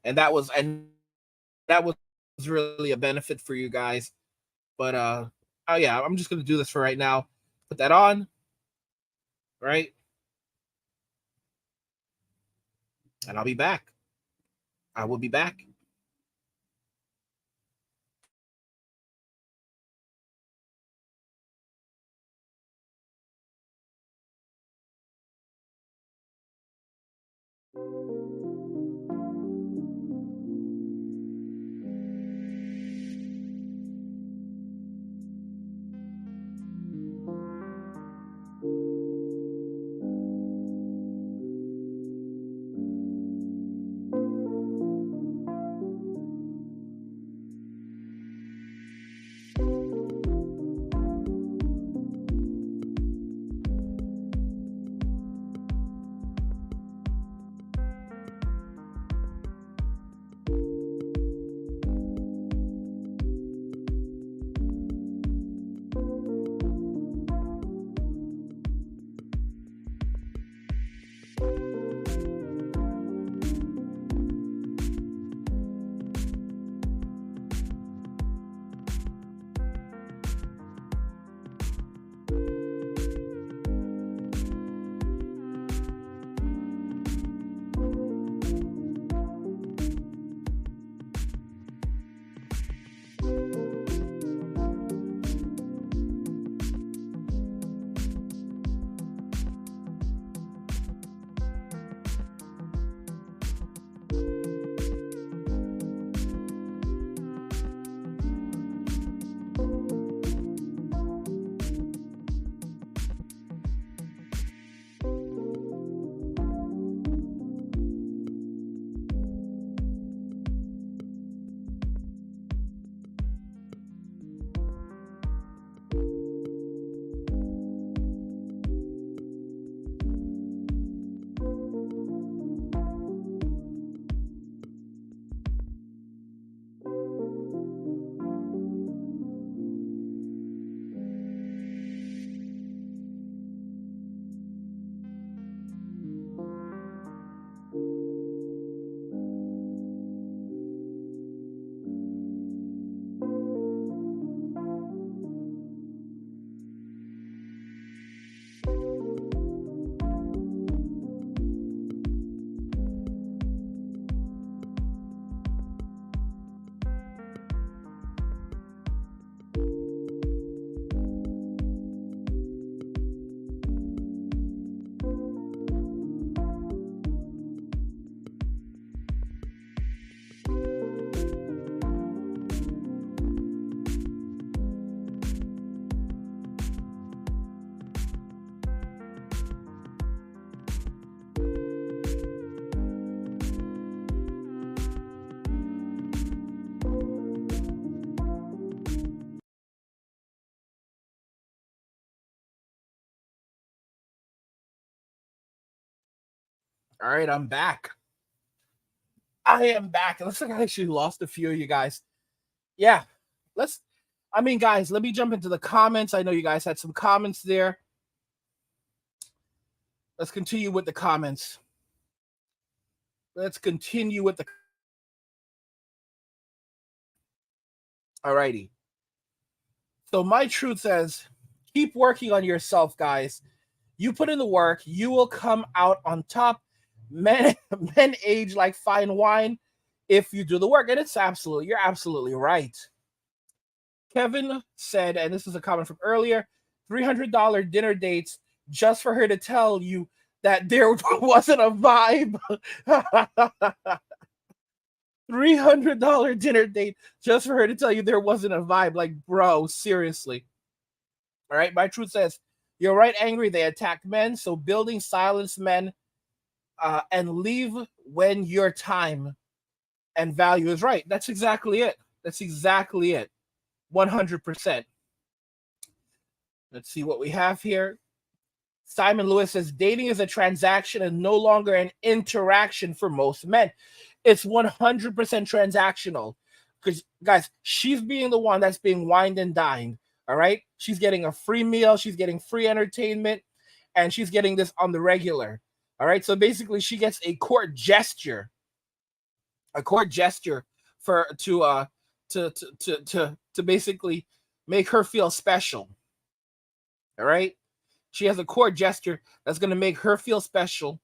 that was really a benefit for you guys. But oh yeah, I'm just gonna do this for right now. Put that on, right? And I'll be back. I will be back. All right, I'm back. I am back. It looks like I actually lost a few of you guys. Yeah, guys, let me jump into the comments. I know you guys had some comments there. Let's continue with the comments. All righty. So my truth says, Keep working on yourself, guys. You put in the work, you will come out on top. Men, men age like fine wine if you do the work. And you're absolutely right. Kevin said, and this is a comment from earlier, $300 dinner dates just for her to tell you that there wasn't a vibe. $300 dinner date just for her to tell you there wasn't a vibe. Like, bro, seriously. All right. My truth says, you're right, angry. They attack men. So building silence men and leave when your time and value is right. That's exactly it. That's exactly it. 100%. Let's see what we have here. Simon Lewis says, dating is a transaction and no longer an interaction for most men. It's 100% transactional. Because, guys, she's being the one that's being wined and dined. All right? She's getting a free meal. She's getting free entertainment. And she's getting this on the regular. All right? So basically, she gets a court gesture. A court gesture to basically make her feel special. All right? She has a court gesture that's going to make her feel special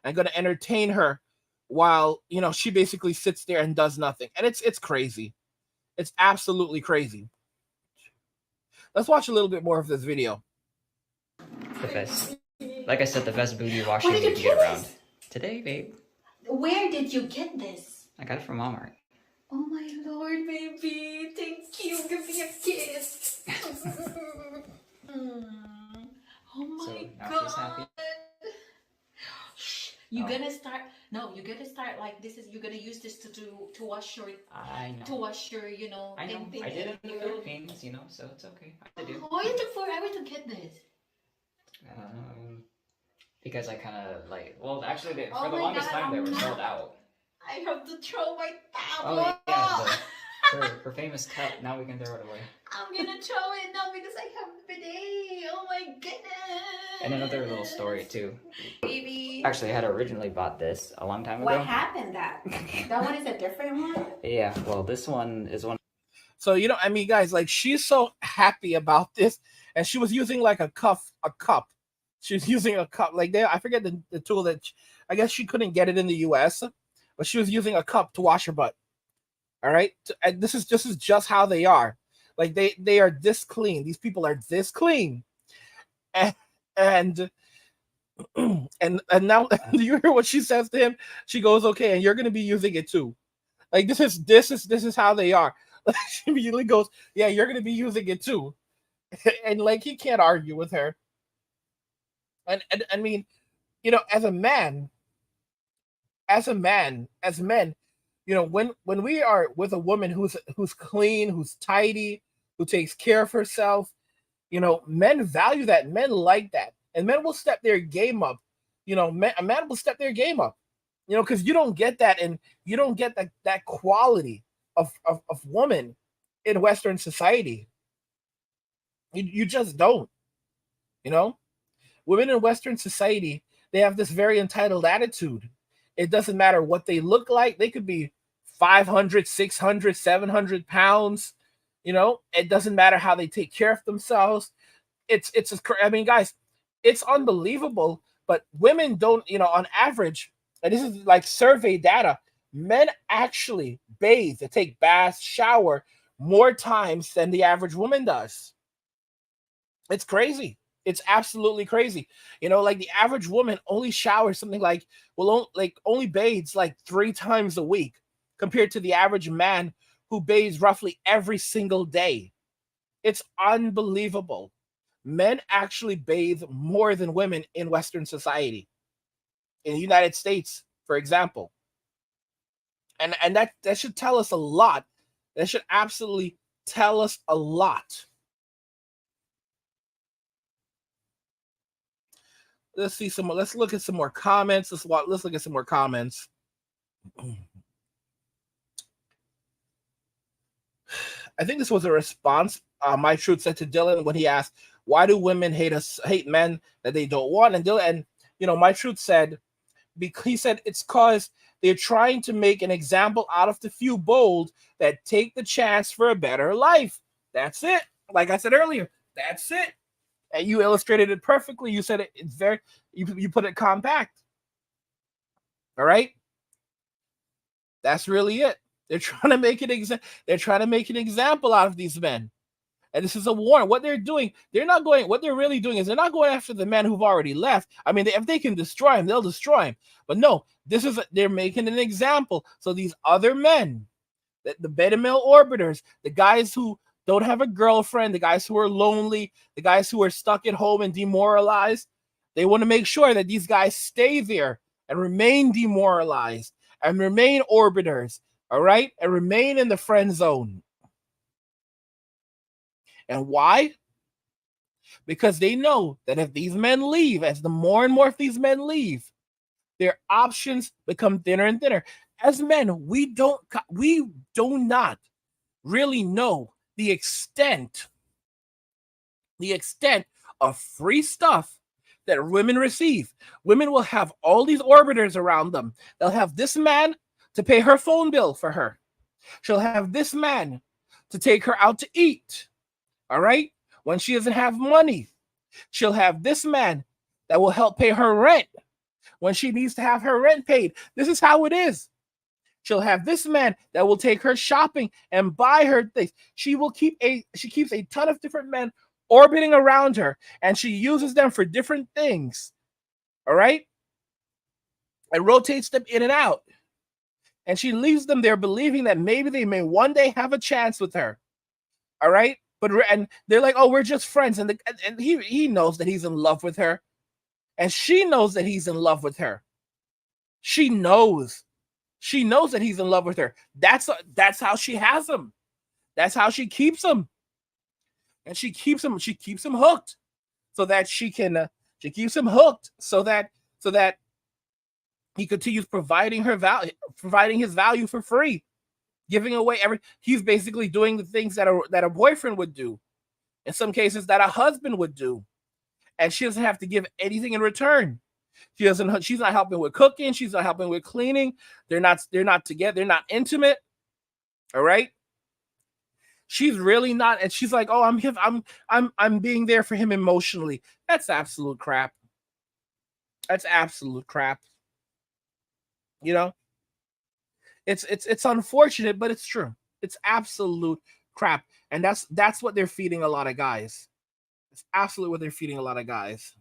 and going to entertain her while, she basically sits there and does nothing. And it's crazy. It's absolutely crazy. Let's watch a little bit more of this video. The best. Like I said, the best booty washer you can get around. Today, babe. Where did you get this? I got it from Walmart. Oh my lord, baby. Thank you. Give me a kiss. Oh my now she's happy. god. Shh. You're gonna start like this is you're gonna use this to wash your I know. to wash your I know. I did it in the Philippines, so it's okay. I did. Why you took forever to get this? Because I kind of actually Oh for the my longest God, time they were I'm sold not- out. I have to throw my Oh towel. yeah, her famous cup. Now we can throw it away. I'm gonna throw it now because I have bidet. Oh my goodness. And another little story too. Baby. Actually, I had originally bought this a long time ago. What happened that one is a different one? Yeah, well, this one is one. So, guys, like, she's so happy about this, and she was using like a cup. She was using a cup. Like, I forget the tool that I guess she couldn't get it in the US, but she was using a cup to wash her butt. All right. And this is just how they are. Like, they are this clean. These people are this clean. And now you hear what she says to him? She goes, okay, and you're gonna be using it too. Like, this is how they are. She immediately goes, yeah, you're gonna be using it too. And like, he can't argue with her. And I mean, as men, when we are with a woman who's clean, who's tidy, who takes care of herself, men value that. Men like that. And men will step their game up. A man will step their game up. Because you don't get that, and you don't get that quality of woman in Western society. You just don't. Women in Western society, they have this very entitled attitude. It doesn't matter what they look like. They could be 500, 600, 700 pounds. It doesn't matter how they take care of themselves. Guys, it's unbelievable. But women don't, on average, and this is like survey data, men actually bathe, they take baths, shower more times than the average woman does. It's crazy. It's absolutely crazy. Like, the average woman only showers something like, only bathes like 3 times a week, compared to the average man who bathes roughly every single day. It's unbelievable. Men actually bathe more than women in Western society. In the United States, for example. And that should tell us a lot. That should absolutely tell us a lot. Let's see some more. Let's look at some more comments. Let's look at some more comments. I think this was a response My Truth said to Dylan when he asked, why do women hate men that they don't want? And Dylan, My Truth said, he said it's because they're trying to make an example out of the few bold that take the chance for a better life. That's it. Like I said earlier, that's it. And you illustrated it perfectly. You said it's very, you put it compact. All right? That's really it. They're trying to make they're trying to make an example out of these men. And this is a warning. What they're doing, what they're really doing is they're not going after the men who've already left. I mean, if they can destroy him, they'll destroy him. But no, they're making an example. So these other men, the beta male orbiters, the guys who don't have a girlfriend, the guys who are lonely, the guys who are stuck at home and demoralized, they want to make sure that these guys stay there and remain demoralized and remain orbiters, all right? And remain in the friend zone. And why? Because they know that if these men leave, as the more and more of these men leave, their options become thinner and thinner. As men, we do not really know the extent of free stuff that women receive. Women will have all these orbiters around them. They'll have this man to pay her phone bill for her. She'll have this man to take her out to eat. All right? When she doesn't have money, she'll have this man that will help pay her rent when she needs to have her rent paid. This is how it is. She'll have this man that will take her shopping and buy her things. She keeps a ton of different men orbiting around her, and she uses them for different things. All right? And rotates them in and out. And she leaves them there believing that maybe they may one day have a chance with her. All right? And they're like, oh, we're just friends. And he knows that he's in love with her. And she knows that he's in love with her. She knows that he's in love with her. That's how she has him. That's how she keeps him. And she keeps him hooked so that she keeps him hooked so that he continues providing his value for free. Giving away he's basically doing the things that a boyfriend would do. In some cases that a husband would do. And she doesn't have to give anything in return. She's not helping with cooking, she's not helping with cleaning. They're not together, they're not intimate. All right? She's really not, and she's like, "Oh, I'm being there for him emotionally." That's absolute crap. That's absolute crap. You know? It's unfortunate, but it's true. It's absolute crap. And that's what they're feeding a lot of guys. It's absolutely what they're feeding a lot of guys.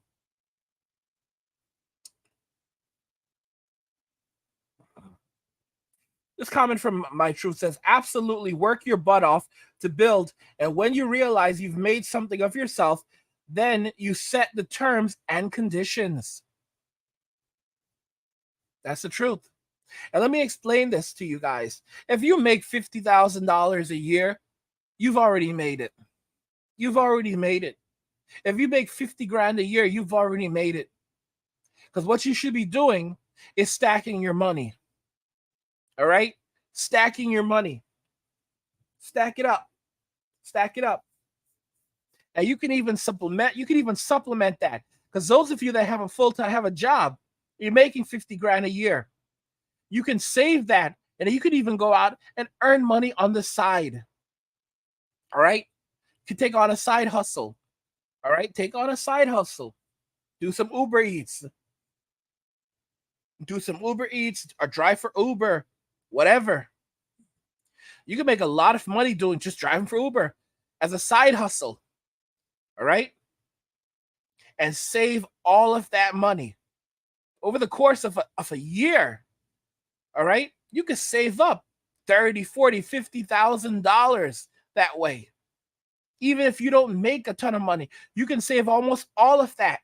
This comment from My Truth says, absolutely work your butt off to build. And when you realize you've made something of yourself, then you set the terms and conditions. That's the truth. And let me explain this to you guys. If you make $50,000 a year, you've already made it. You've already made it. If you make 50 grand a year, you've already made it. Because what you should be doing is stacking your money. All right? Stacking your money. Stack it up. Stack it up. And you can even supplement that. Because those of you that have a full-time, have a job, you're making 50 grand a year. You can save that, and you could even go out and earn money on the side. All right? You can take on a side hustle. All right? Take on a side hustle. Do some Uber Eats. Do some Uber Eats or drive for Uber. Whatever. You can make a lot of money doing just driving for Uber as a side hustle. All right? And save all of that money. Over the course of a year, all right, you could save up $30,000, $40,000, $50,000 that way. Even if you don't make a ton of money, you can save almost all of that.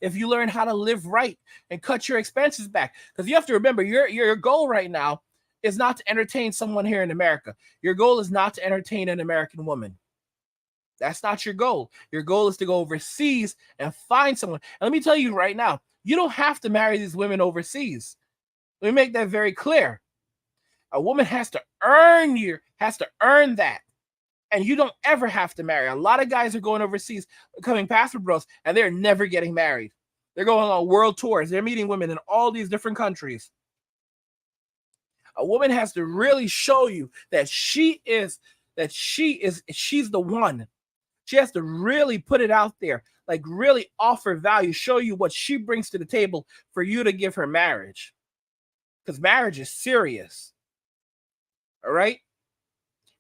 If you learn how to live right and cut your expenses back. Because you have to remember, your goal right now is not to entertain someone here in America. Your goal is not to entertain an American woman. That's not your goal. Your goal is to go overseas and find someone. And let me tell you right now, you don't have to marry these women overseas. Let me make that very clear. A woman has to earn that. And you don't ever have to marry. A lot of guys are going overseas, becoming passport bros, and they're never getting married. They're going on world tours. They're meeting women in all these different countries. A woman has to really show you that she's the one. She has to really put it out there, like really offer value, show you what she brings to the table for you to give her marriage. Because marriage is serious. All right?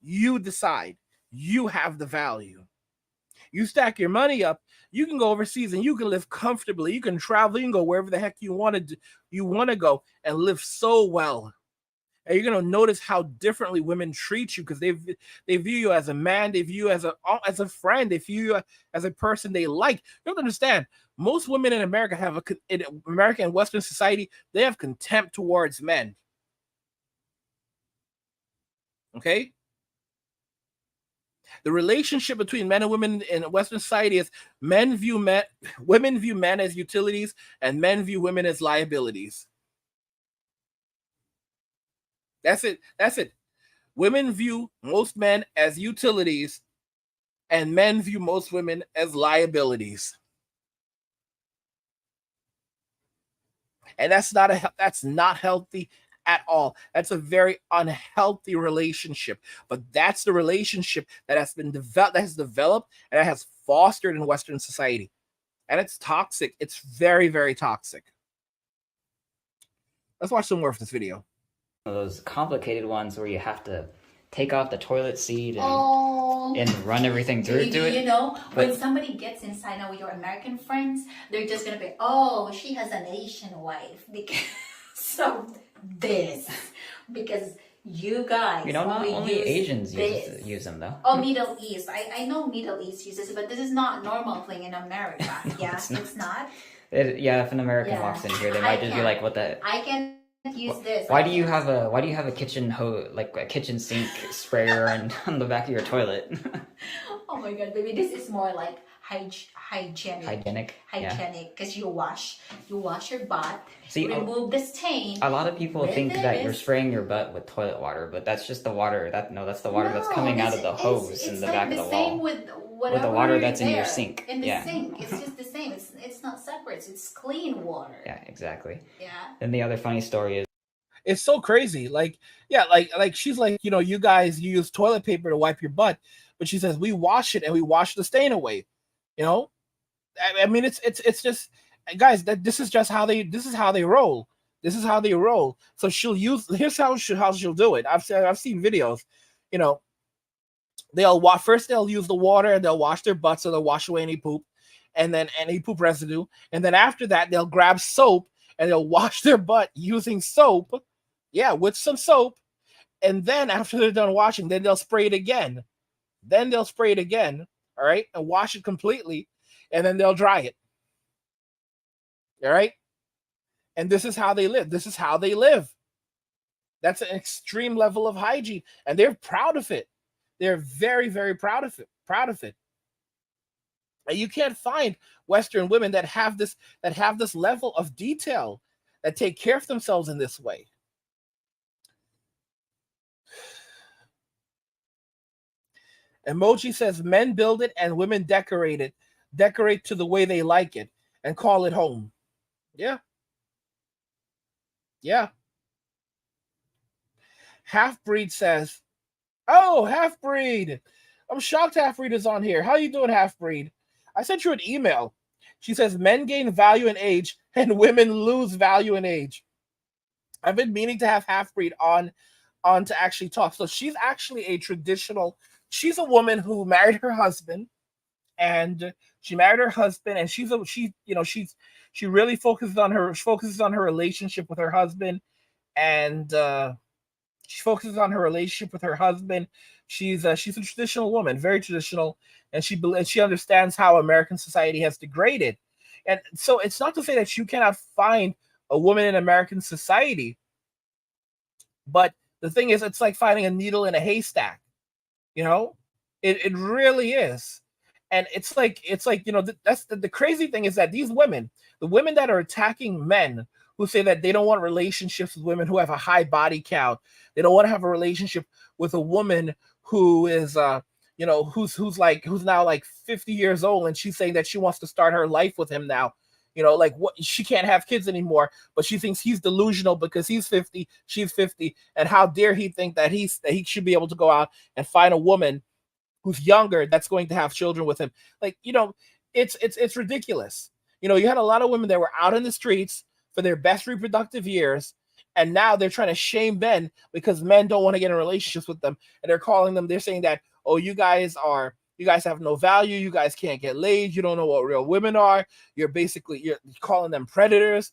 You decide. You have the value. You stack your money up, you can go overseas and you can live comfortably. You can travel, you can go wherever the heck you want to go and live so well. And you're going to notice how differently women treat you because they view you as a man, they view you as a friend, they view you as a person they like. You have to understand, most women in America in American and Western society, they have contempt towards men. Okay? The relationship between men and women in Western society is women view men as utilities and men view women as liabilities. That's it. Women view most men as utilities and men view most women as liabilities. And that's not healthy at all. That's a very unhealthy relationship. But that's the relationship that has developed and that has fostered in Western society. And it's toxic. It's very, very toxic. Let's watch some more of this video. Those complicated ones where you have to take off the toilet seat and run everything through it. You know, when somebody gets inside now with your American friends, they're just gonna be, oh, she has an Asian wife because of this. Because you guys, not only Asians use them though. Oh, Middle East. I know Middle East uses it, but this is not a normal thing in America. No, yeah, it's not. If an American walks in here, they might just be like, "What the?" I can use this. Why do you have a kitchen like a kitchen sink sprayer on the back of your toilet? Oh my god, baby, this is more like hygienic because you wash your butt. See, remove the stain. A lot of people think that you're spraying your butt with toilet water, but that's just the water that's the water that's coming out of the hose in the back of the wall. With the water that's in your sink. In the sink, it's just the same. It's not separate. It's clean water. Yeah, exactly. Yeah. And the other funny story is, it's so crazy. Like she's like, you guys use toilet paper to wipe your butt, but she says we wash it and we wash the stain away. I mean, it's just, guys, this is how they roll. This is how they roll. So here's how she'll do it. I've seen videos. They'll use the water and they'll wash their butts, so they'll wash away any poop and then any poop residue. And then after that, they'll grab soap and they'll wash their butt using soap. Yeah, with some soap. And then after they're done washing, then they'll spray it again. All right, and wash it completely, and then they'll dry it. All right, and this is how they live. That's an extreme level of hygiene, and they're proud of it. They're very, very proud of it. And you can't find Western women that have this level of detail, that take care of themselves in this way. Emoji says men build it and women decorate to the way they like it and call it home. Yeah. Half-breed says, oh, Half-breed. I'm shocked Half-breed is on here. How you doing, Half-breed? I sent you an email. She says men gain value in age and women lose value in age. I've been meaning to have Half-breed on to actually talk. So she's actually she's a woman who married her husband, and she really focuses on her relationship with her husband, and she focuses on her relationship with her husband. She's a traditional woman, very traditional, and she understands how American society has degraded. And so it's not to say that you cannot find a woman in American society, but the thing is, it's like finding a needle in a haystack. It really is. And it's like that's the crazy thing is that these women, the women that are attacking men who say that they don't want relationships with women who have a high body count, they don't want to have a relationship with a woman who is who's now like 50 years old, and she's saying that she wants to start her life with him now. She can't have kids anymore, but she thinks he's delusional because he's 50, she's 50, and how dare he think that he should be able to go out and find a woman who's younger that's going to have children with him. Like, it's ridiculous. You had a lot of women that were out in the streets for their best reproductive years, and now they're trying to shame men because men don't want to get in relationships with them, and they're saying that, oh, you guys have no value, you guys can't get laid, you don't know what real women are, you're calling them predators.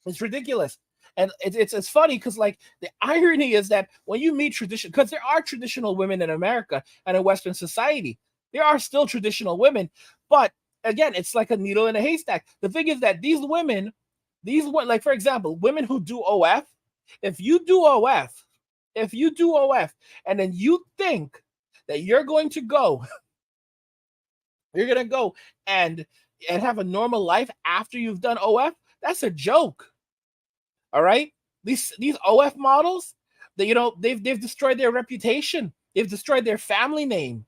It's ridiculous. And it's funny because, like, the irony is that when you meet because there are traditional women in America and in Western society, there are still traditional women, but again, it's like a needle in a haystack. The thing is that like, for example, women who do OF, if you do OF, and then you think that you're going to go and have a normal life after you've done OF, that's a joke. All right, these OF models, they've destroyed their reputation. They've destroyed their family name.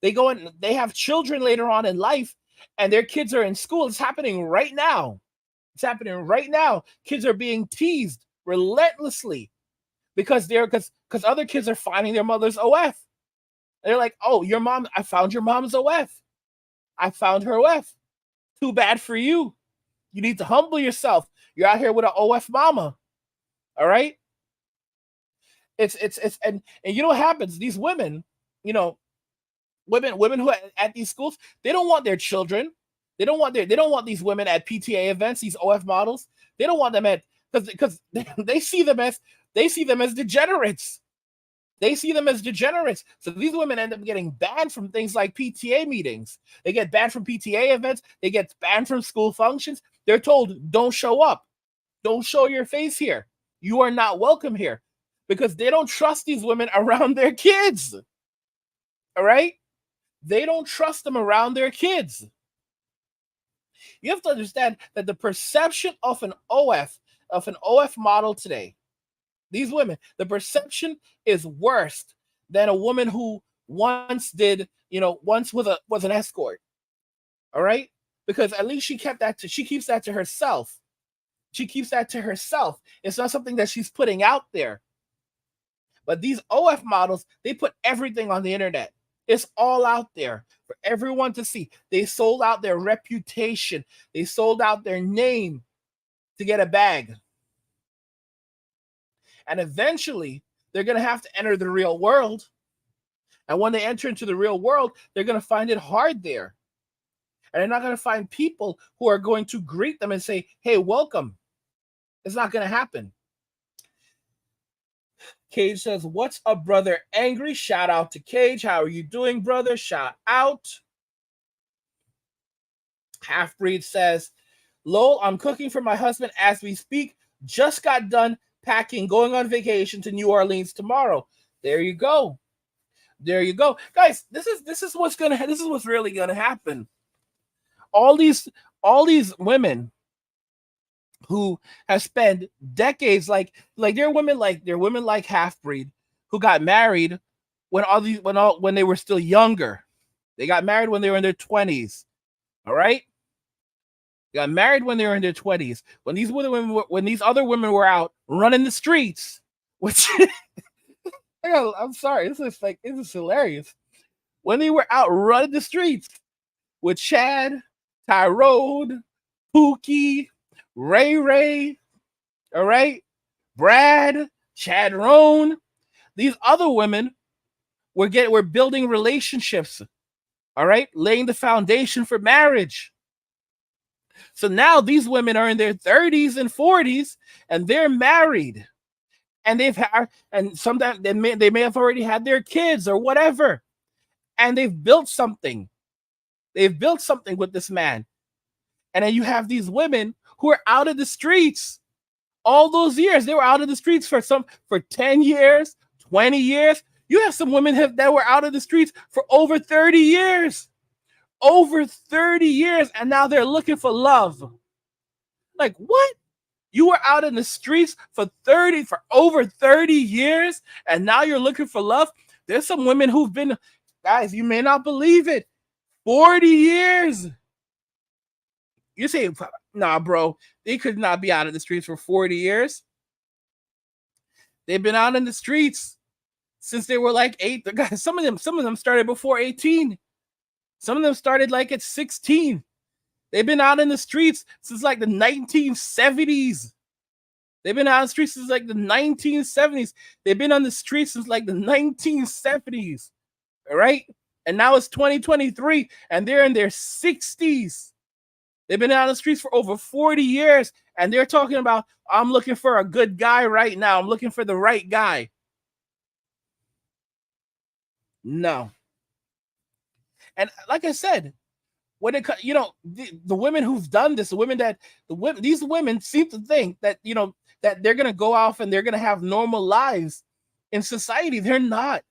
They go and they have children later on in life, and their kids are in school. It's happening right now. Kids are being teased relentlessly because other kids are finding their mother's OF. And they're like, oh, your mom, I found your mom's OF. I found her OF. Too bad for you. You need to humble yourself. You're out here with an OF mama. All right? And you know what happens? These women, women who at these schools, they don't want their children. They don't want these women at PTA events, these OF models. They don't want them because they see them as degenerates. They see them as degenerates. So these women end up getting banned from things like PTA meetings. They get banned from PTA events. They get banned from school functions. They're told, don't show up. Don't show your face here. You are not welcome here, because they don't trust these women around their kids. All right? They don't trust them around their kids. You have to understand that the perception of an OF model today, these women, the perception is worse than a woman who once was an escort. All right? Because at least she keeps that to herself. It's not something that she's putting out there. But these OF models, they put everything on the internet. It's all out there for everyone to see. They sold out their reputation. They sold out their name to get a bag. And eventually, they're going to have to enter the real world. And when they enter into the real world, they're going to find it hard there. And they're not going to find people who are going to greet them and say, hey, welcome. It's not going to happen. Cage says, what's up, brother Angry? Shout out to Cage. How are you doing, brother? Shout out. Halfbreed says, lol, I'm cooking for my husband as we speak. Just got done packing, going on vacation to New Orleans tomorrow. There you go. Guys, this is what's really gonna happen. All these women who have spent decades, like there are women like Halfbreed who got married when they were still younger. They got married when they were in their 20s. All right? They got married when they were in their 20s. When these other women were out running the streets, which I'm sorry, this is hilarious. When they were out running the streets with Chad, Tyrone, Pookie, Ray, all right, Brad, Chad Roan, these other women were building relationships, all right, laying the foundation for marriage. So now these women are in their 30s and 40s, and they're married, and sometimes they may have already had their kids or whatever, and they've built something. They've built something with this man, and then you have these women who are out of the streets. All those years they were out of the streets for 10 years, 20 years. You have some women that were out of the streets for over 30 years. Over 30 years, and now they're looking for love. Like, what? You were out in the streets for over 30 years, and now you're looking for love? There's some women who've been, guys, you may not believe it, 40 years. You say, nah, bro, they could not be out of the streets for 40 years. They've been out in the streets. since they were like 8. Some of them started before 18. Some of them started like at 16. They've been out in the streets since like the 1970s. They've been out on the streets since like the 1970s. They've been on the streets since like the 1970s. All right? And now it's 2023 and they're in their 60s. They've been out on the streets for over 40 years and they're talking about, I'm looking for a good guy right now. I'm looking for the right guy. No. And like I said, when it, the women who've done this, these women seem to think that, that they're going to go off and they're going to have normal lives in society. They're not.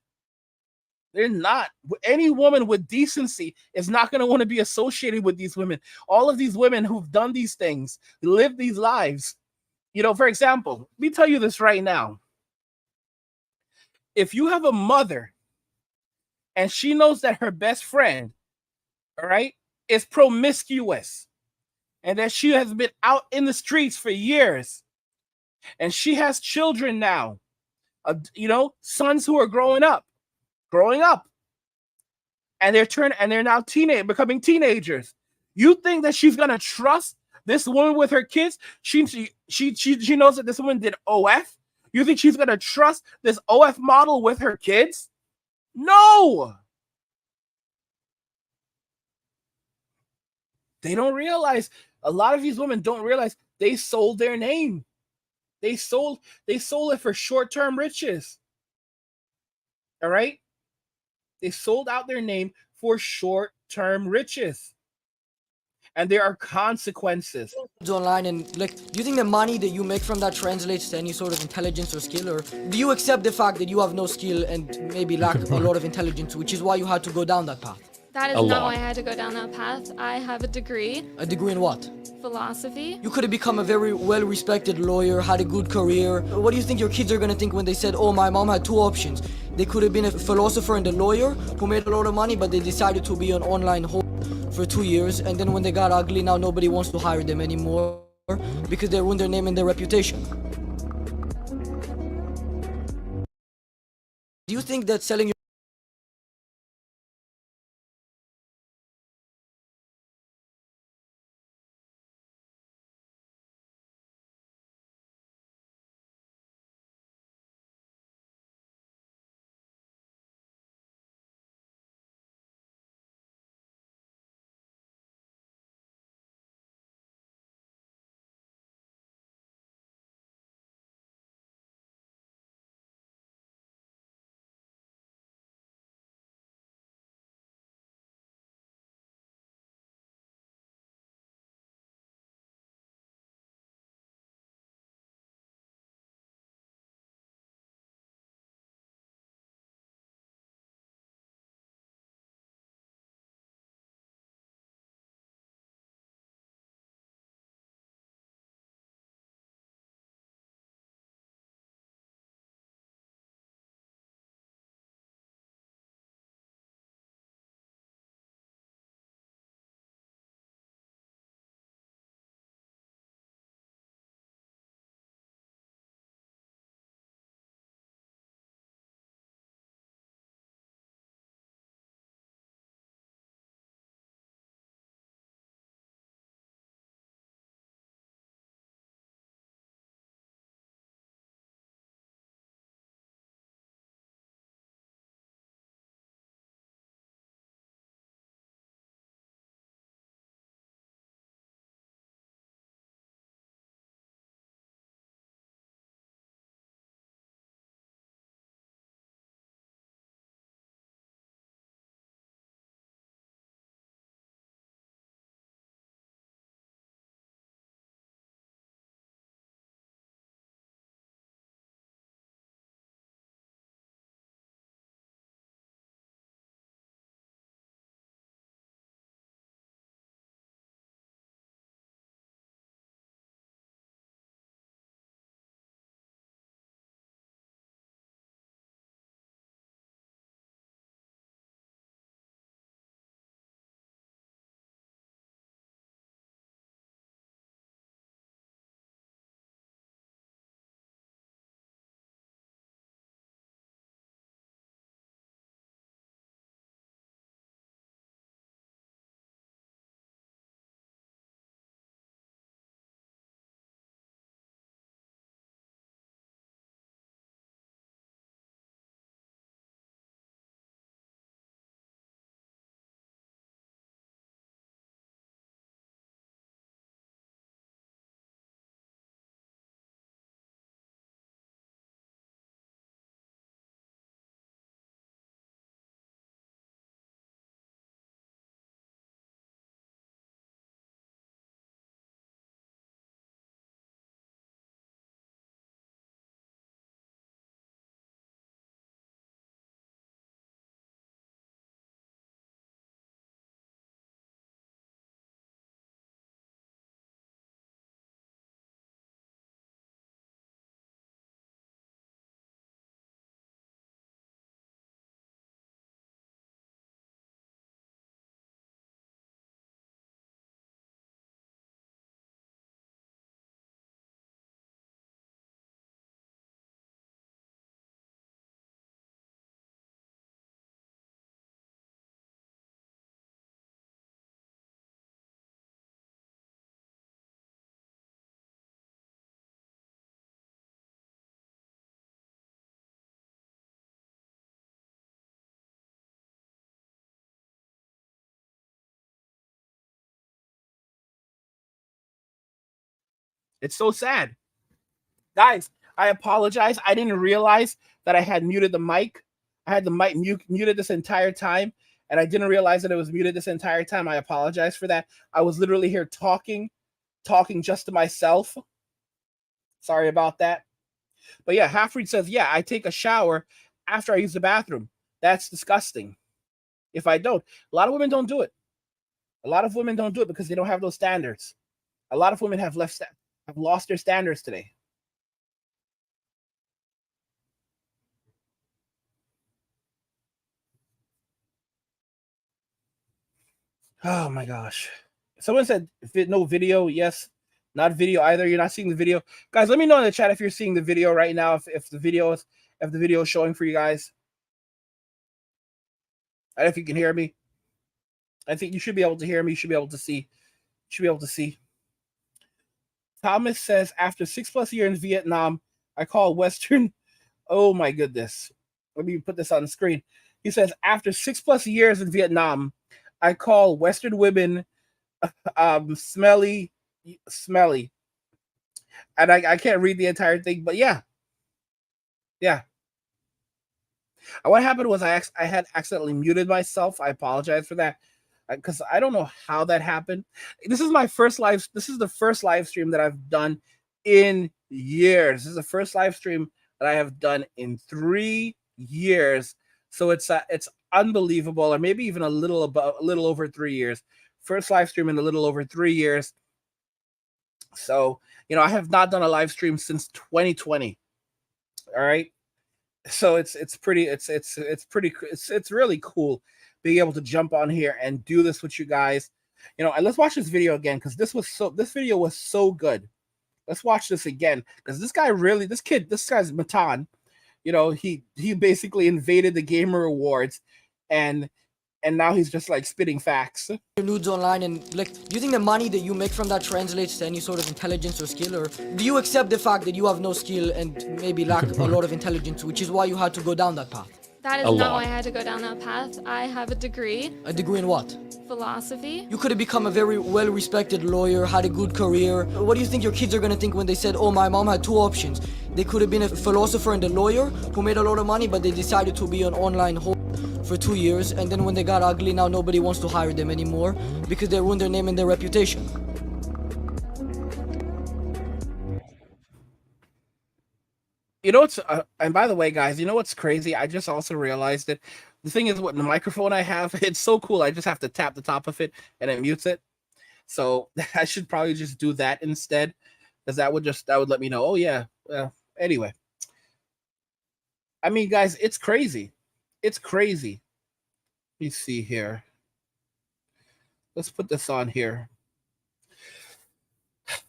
They're not. Any woman with decency is not going to want to be associated with these women. All of these women who've done these things, live these lives. For example, let me tell you this right now. If you have a mother and she knows that her best friend, all right, is promiscuous and that she has been out in the streets for years and she has children now, sons who are growing up, and they're now becoming teenagers. You think that she's gonna trust this woman with her kids? She knows that this woman did OF. You think she's gonna trust this OF model with her kids? No. They don't realize. A lot of these women don't realize they sold their name. They sold it for short-term riches. All right? They sold out their name for short-term riches. And there are consequences. Online and do you think the money that you make from that translates to any sort of intelligence or skill, or do you accept the fact that you have no skill and maybe lack a lot of intelligence, which is why you had to go down that path? That is not why I had to go down that path. I have a degree. A degree in what? Philosophy. You could have become a very well-respected lawyer, had a good career. What do you think your kids are going to think when they said, oh, my mom had 2 options? They could have been a philosopher and a lawyer who made a lot of money, but they decided to be an online whore for 2 years, and then when they got ugly, now nobody wants to hire them anymore because they ruined their name and their reputation. Do you think that selling your It's so sad. Guys, I apologize. I didn't realize that I had muted the mic. I had the mic muted this entire time, and I didn't realize that it was muted this entire time. I apologize for that. I was literally here talking just to myself. Sorry about that. But yeah, Halfreed says, yeah, I take a shower after I use the bathroom. That's disgusting. If I don't, a lot of women don't do it. A lot of women don't do it because they don't have those standards. A lot of women have lost their standards today. Oh my gosh. Someone said no video. Yes, not video either. You're not seeing the video. Guys, let me know in the chat if you're seeing the video right now, if the video is showing for you guys. I don't know if you can hear me. I think you should be able to hear me. You should be able to see. You should be able to see. Thomas says, after 6+ years in Vietnam, I call Western. Oh my goodness. Let me put this on the screen. He says, after 6+ years in Vietnam, I call Western women smelly. And I can't read the entire thing, but yeah. Yeah. What happened was I had accidentally muted myself. I apologize for that because I don't know how that happened. This is the first live stream that I've done in years. This is the first live stream that I have done in 3 years. So it's unbelievable, or maybe even a little over 3 years. First live stream in a little over 3 years. So, I have not done a live stream since 2020. All right. So it's really cool being able to jump on here and do this with you guys. And let's watch this video again because this video was so good. Let's watch this again because this guy's Matan. He basically invaded the Gamer Awards and now he's just like spitting facts. Nudes online, and like, do you think the money that you make from that translates to any sort of intelligence or skill, or do you accept the fact that you have no skill and maybe lack a lot of intelligence, which is why you had to go down that path? That is not why I had to go down that path. I have a degree. A degree in what? Philosophy. You could have become a very well-respected lawyer, had a good career. What do you think your kids are going to think when they said, oh, my mom had 2 options? They could have been a philosopher and a lawyer who made a lot of money, but they decided to be an online whore for 2 years, and then when they got ugly, now nobody wants to hire them anymore because they ruined their name and their reputation. And by the way, guys, what's crazy? I just also realized that the thing is, what the microphone I have, it's so cool. I just have to tap the top of it and it mutes it. So I should probably just do that instead, because that would let me know. Oh yeah. Well, anyway. I mean, guys, it's crazy. It's crazy. Let me see here. Let's put this on here.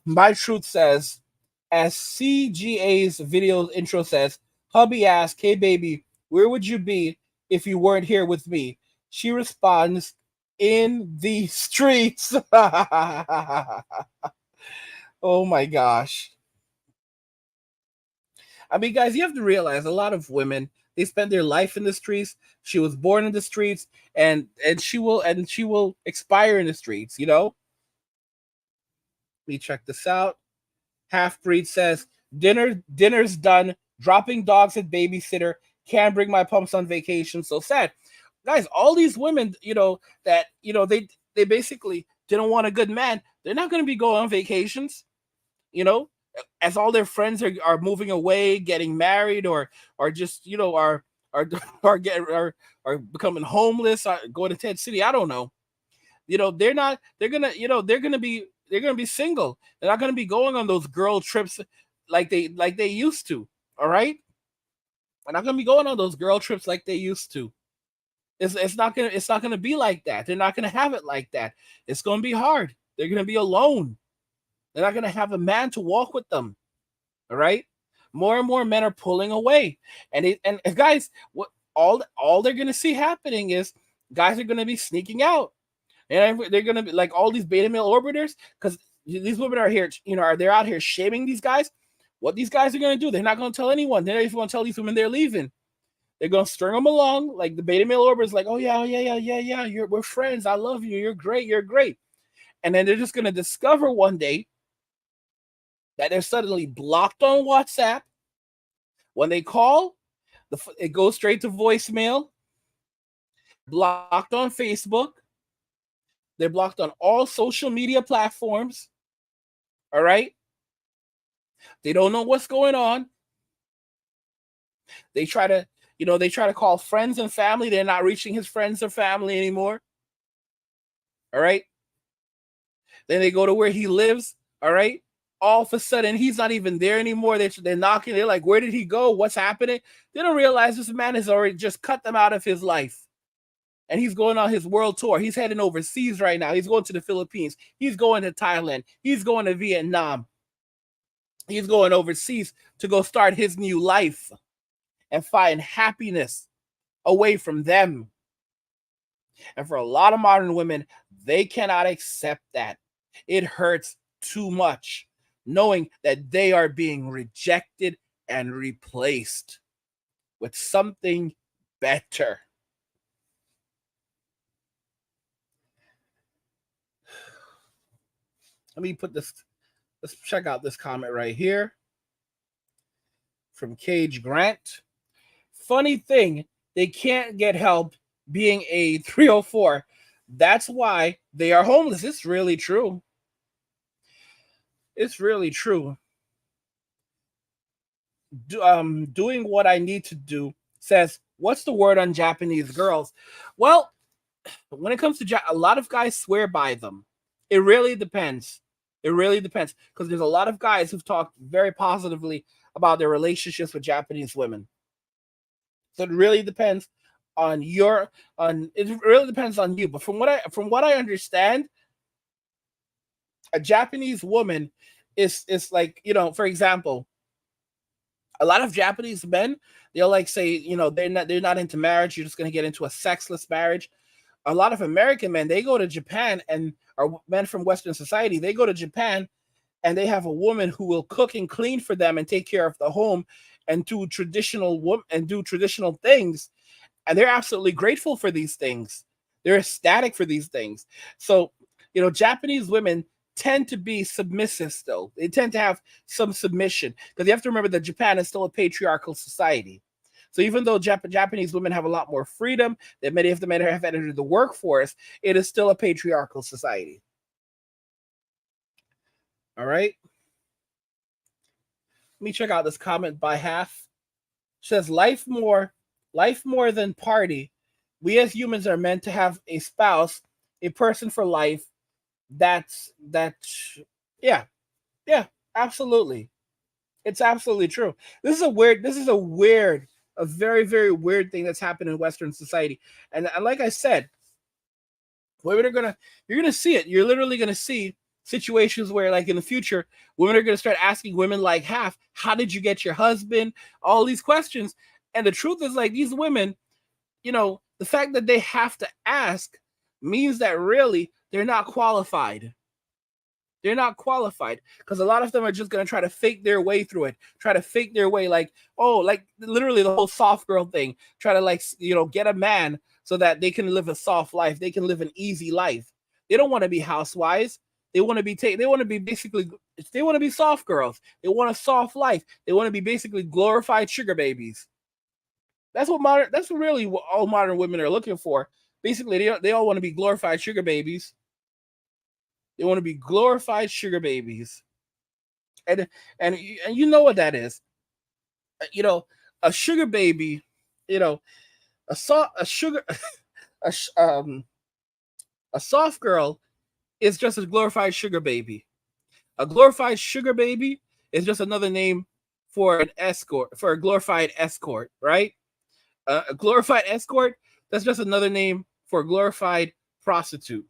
My Truth says, as CGA's video intro says, hubby asks, hey baby, where would you be if you weren't here with me? She responds, in the streets. Oh my gosh. I mean, guys, you have to realize a lot of women, they spend their life in the streets. She was born in the streets, and she will expire in the streets, Let me check this out. Half-breed says, dinner's done. Dropping dogs at babysitter. Can't bring my pumps on vacation. So sad. Guys, all these women, that, they basically didn't want a good man. They're not going to be going on vacations, as all their friends are moving away, getting married, or just, are becoming homeless, or going to Tent City. I don't know. They're gonna be single. They're not gonna be going on those girl trips like they used to. All right. They're not gonna be going on those girl trips like they used to. It's not gonna be like that. They're not gonna have it like that. It's gonna be hard. They're gonna be alone. They're not gonna have a man to walk with them. All right. More and more men are pulling away, and guys, what all they're gonna see happening is guys are gonna be sneaking out, and they're gonna be like all these beta male orbiters, because these women are here, they're out here shaming these guys. What these guys are gonna do? They're not gonna tell anyone. They're not even gonna tell these women they're leaving. They're gonna string them along, like the beta male orbiters, like, oh yeah, we're friends. I love you. You're great. And then they're just gonna discover one day that they're suddenly blocked on WhatsApp. When they call, it goes straight to voicemail. Blocked on Facebook. They're blocked on all social media platforms. All right. They don't know what's going on. They try to call friends and family. They're not reaching his friends or family anymore. All right. Then they go to where he lives. All right. All of a sudden, he's not even there anymore. They're knocking. They're like, where did he go? What's happening? They don't realize this man has already just cut them out of his life. And he's going on his world tour. He's heading overseas right now. He's going to the Philippines. He's going to Thailand. He's going to Vietnam. He's going overseas to go start his new life and find happiness away from them. And for a lot of modern women, they cannot accept that. It hurts too much knowing that they are being rejected and replaced with something better. Let me put this, let's check out this comment right here from Cage Grant. Funny thing, they can't get help being a 304. That's why they are homeless. It's really true. It's really true. Doing what I need to do says, what's the word on Japanese girls? Well, when it comes to a lot of guys swear by them. It really depends. It really depends, because there's a lot of guys who've talked very positively about their relationships with Japanese women. So it really depends on it really depends on you. But from what I understand, a Japanese woman is like, for example, a lot of Japanese men, they'll like say, they're not into marriage. You're just going to get into a sexless marriage. A lot of American men, they go to Japan, or men from Western society, they go to Japan and they have a woman who will cook and clean for them and take care of the home and do traditional things. And they're absolutely grateful for these things. They're ecstatic for these things. So, Japanese women tend to be submissive still. They tend to have some submission, because you have to remember that Japan is still a patriarchal society. So even though Japanese women have a lot more freedom, that many of them have entered the workforce, it is still a patriarchal society. All right. Let me check out this comment by Half. It says, life more than party. We as humans are meant to have a spouse, a person for life. Yeah, absolutely. It's absolutely true. This is a very, very weird thing that's happened in Western society. And like I said, you're gonna see it. You're literally gonna see situations where, like in the future, women are gonna start asking women like Half, how did you get your husband? All these questions. And the truth is, like, these women, the fact that they have to ask means that really they're not qualified. They're not qualified, because a lot of them are just going to try to fake their way through it, try to fake their way, like literally the whole soft girl thing, try to get a man so that they can live a soft life. They can live an easy life. They don't want to be housewives. They want to be soft girls. They want a soft life. They want to be basically glorified sugar babies. That's really what all modern women are looking for. Basically, they all want to be glorified sugar babies. They want to be glorified sugar babies. And you know what that is. A sugar baby, a soft girl is just a glorified sugar baby. A glorified sugar baby is just another name for a glorified escort, right? A glorified escort, that's just another name for a glorified prostitute.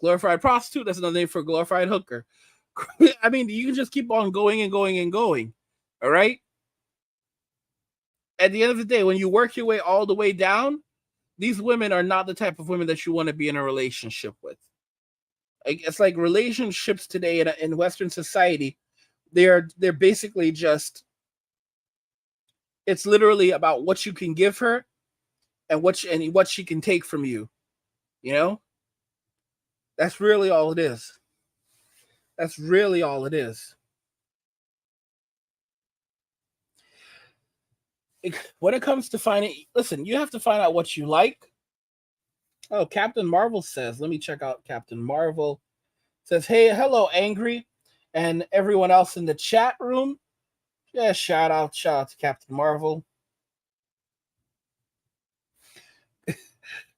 Glorified prostitute, that's another name for a glorified hooker. I mean, you can just keep on going and going and going. All right? At the end of the day, when you work your way all the way down, these women are not the type of women that you want to be in a relationship with. It's like relationships today in Western society, they're basically just, it's literally about what you can give her and what she can take from you. That's really all it is. That's really all it is. when it comes to finding, listen, you have to find out what you like. Oh, Captain Marvel says, let me check out Captain Marvel. Says, hey, hello, Angry, and everyone else in the chat room. Yeah, shout out to Captain Marvel.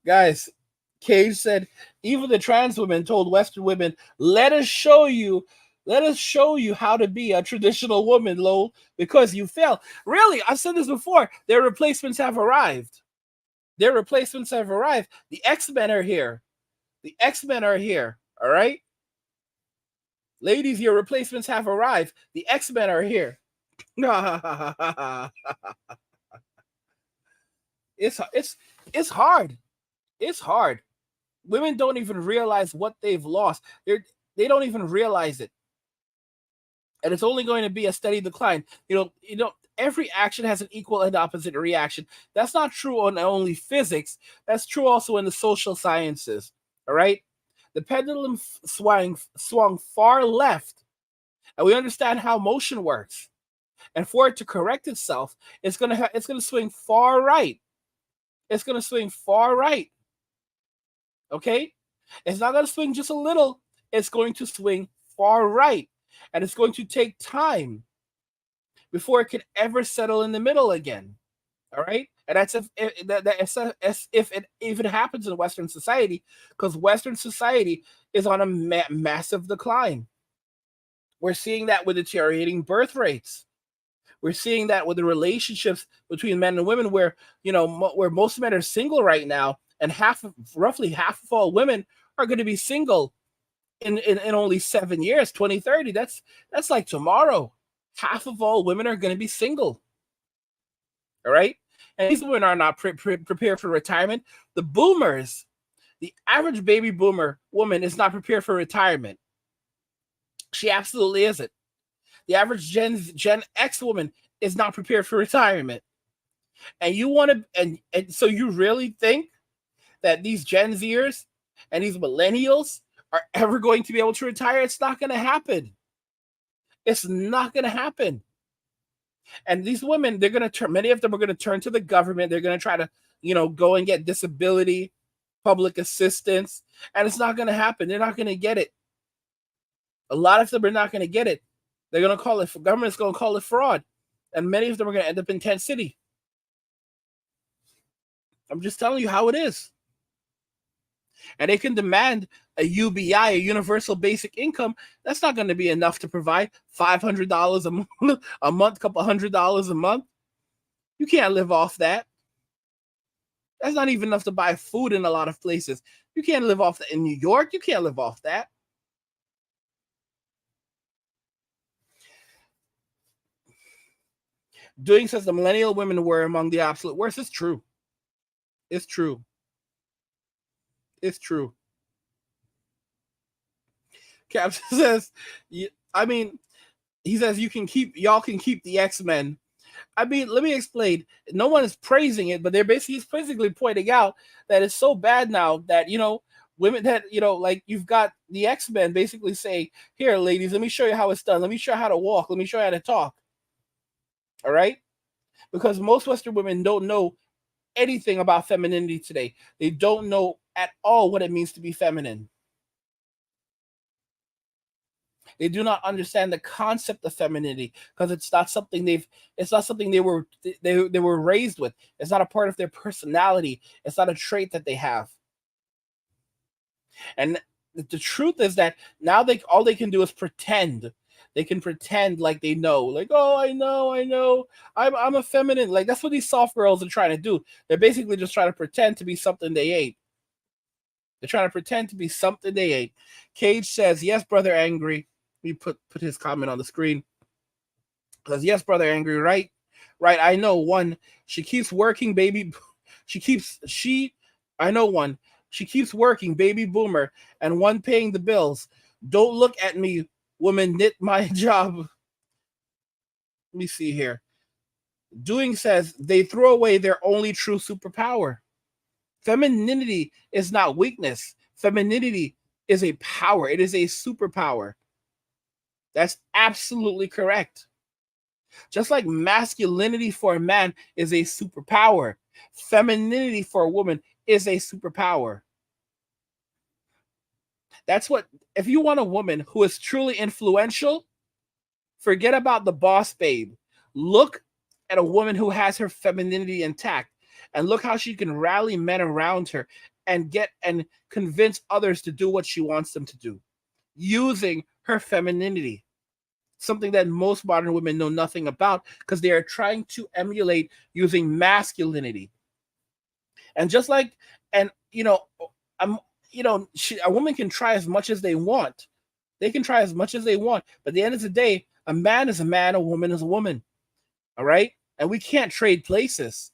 Guys, Cage said, even the trans women told Western women, let us show you how to be a traditional woman, lol, because you failed. Really, I've said this before. Their replacements have arrived. Their replacements have arrived. The X-Men are here. The X-Men are here. All right? Ladies, your replacements have arrived. The X-Men are here. It's hard. It's hard. Women don't even realize what they've lost. They don't even realize it. And it's only going to be a steady decline. Every action has an equal and opposite reaction. That's not true on only physics. That's true also in the social sciences. All right? The pendulum swung far left, and we understand how motion works. And for it to correct itself, it's gonna swing far right. It's gonna swing far right. Okay? It's not gonna swing just a little. It's going to swing far right, and it's going to take time before it can ever settle in the middle again. All right? And that's if it even happens in Western society, because Western society is on a massive decline. We're seeing that with deteriorating birth rates. We're seeing that with the relationships between men and women, where where most men are single right now, and roughly half of all women are going to be single in only 7 years, 2030. That's like tomorrow. Half of all women are going to be single. All right? And these women are not prepared for retirement. The boomers, the average baby boomer woman is not prepared for retirement. She absolutely isn't. The average Gen X woman is not prepared for retirement. And you want to, and so you really think that these Gen Zers and these millennials are ever going to be able to retire? It's not going to happen. It's not going to happen. And these women, they're going to turn, many of them are going to turn to the government. They're going to try to, go and get disability, public assistance, and it's not going to happen. They're not going to get it. A lot of them are not going to get it. They're going to call it, government's going to call it fraud. And many of them are going to end up in tent city. I'm just telling you how it is. And they can demand a UBI, a universal basic income. That's not going to be enough to provide $500 a month, couple $100 a month. You can't live off that. That's not even enough to buy food in a lot of places. You can't live off that in New York. You can't live off that. Doing says the millennial women were among the absolute worst. It's true. It's true. It's true. Cap says, I mean, he says y'all can keep the X-Men. I mean, let me explain. No one is praising it, but he's basically pointing out that it's so bad now that, women that, like you've got the X-Men basically saying, here, ladies, let me show you how it's done. Let me show you how to walk. Let me show you how to talk. All right? Because most Western women don't know anything about femininity today. They don't know at all what it means to be feminine. They do not understand the concept of femininity because it's not something they were raised with. It's not a part of their personality. It's not a trait that they have. And the truth is that now all they can do is pretend. They can pretend like they know, like, oh, I know, I'm a feminine. Like, that's what these soft girls are trying to do. They're basically just trying to pretend to be something they ain't. They're trying to pretend to be something they ain't. Cage says, yes, brother angry. We put his comment on the screen. Says, yes, brother angry, right? Right, I know one. She keeps working, baby. I know one. She keeps working, baby boomer, and one paying the bills. Don't look at me, woman, knit my job. Let me see here. Doing says, they throw away their only true superpower. Femininity is not weakness. Femininity is a power. It is a superpower. That's absolutely correct. Just like masculinity for a man is a superpower, femininity for a woman is a superpower. That's what, if you want a woman who is truly influential, forget about the boss babe. Look at a woman who has her femininity intact, and look how she can rally men around her and get and convince others to do what she wants them to do using her femininity. Something that most modern women know nothing about because they are trying to emulate using masculinity. And just like, and a woman can try as much as they want. They can try as much as they want, but at the end of the day, a man is a man, a woman is a woman. All right, and we can't trade places.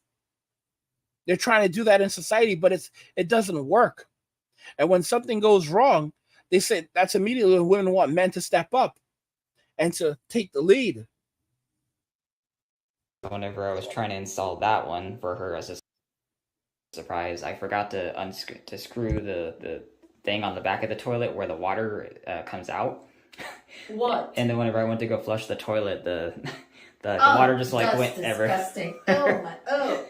They're trying to do that in society, but it doesn't work. And when something goes wrong, they say that's immediately when women want men to step up and to take the lead. Whenever I was trying to install that one for her as a surprise, I forgot to screw the thing on the back of the toilet where the water comes out. What? And then whenever I went to go flush the toilet, the water just like went disgusting. Oh my! Oh!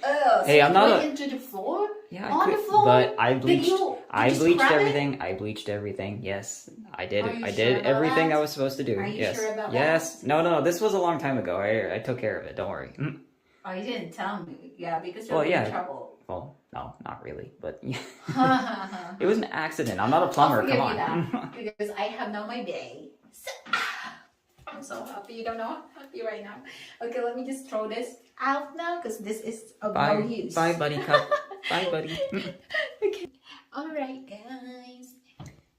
Hey, so I'm not went into the floor. Yeah, on the floor. But I bleached. I bleached scrub it? everything. I bleached everything. Yes, I did. Are you I sure did about everything that? I was supposed to do. Are you yes. sure about yes. that? No. This was a long time ago. I took care of it. Don't worry. Oh, you didn't tell me. Yeah, because you're Well, in yeah. trouble. Well, no, not really. But it was an accident. I'm not a plumber. I'll Come forgive on. you that, because I have now my day. I'm so happy. You don't know how happy right now. Okay, let me just throw this out now because this is of no use. Bye, buddy. Bye, buddy. Okay. All right, guys.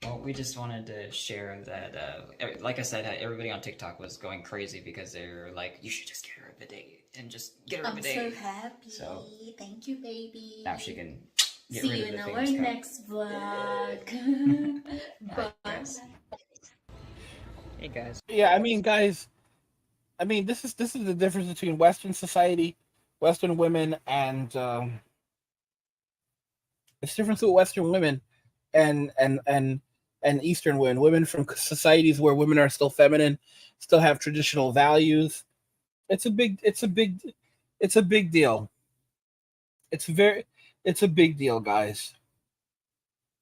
Well, we just wanted to share that, like I said, everybody on TikTok was going crazy because they're like, you should just get her a bidet and just get her a bidet. I'm so happy. So, thank you, baby. now she can get See rid you of in the our famous cup. next vlog. Bye. Guys. Hey, guys. Yeah, I mean, guys, this is the difference between Western society, Western women, and it's different with Western women and Eastern women. Women from societies where women are still feminine, still have traditional values. It's a big deal. It's a big deal, guys.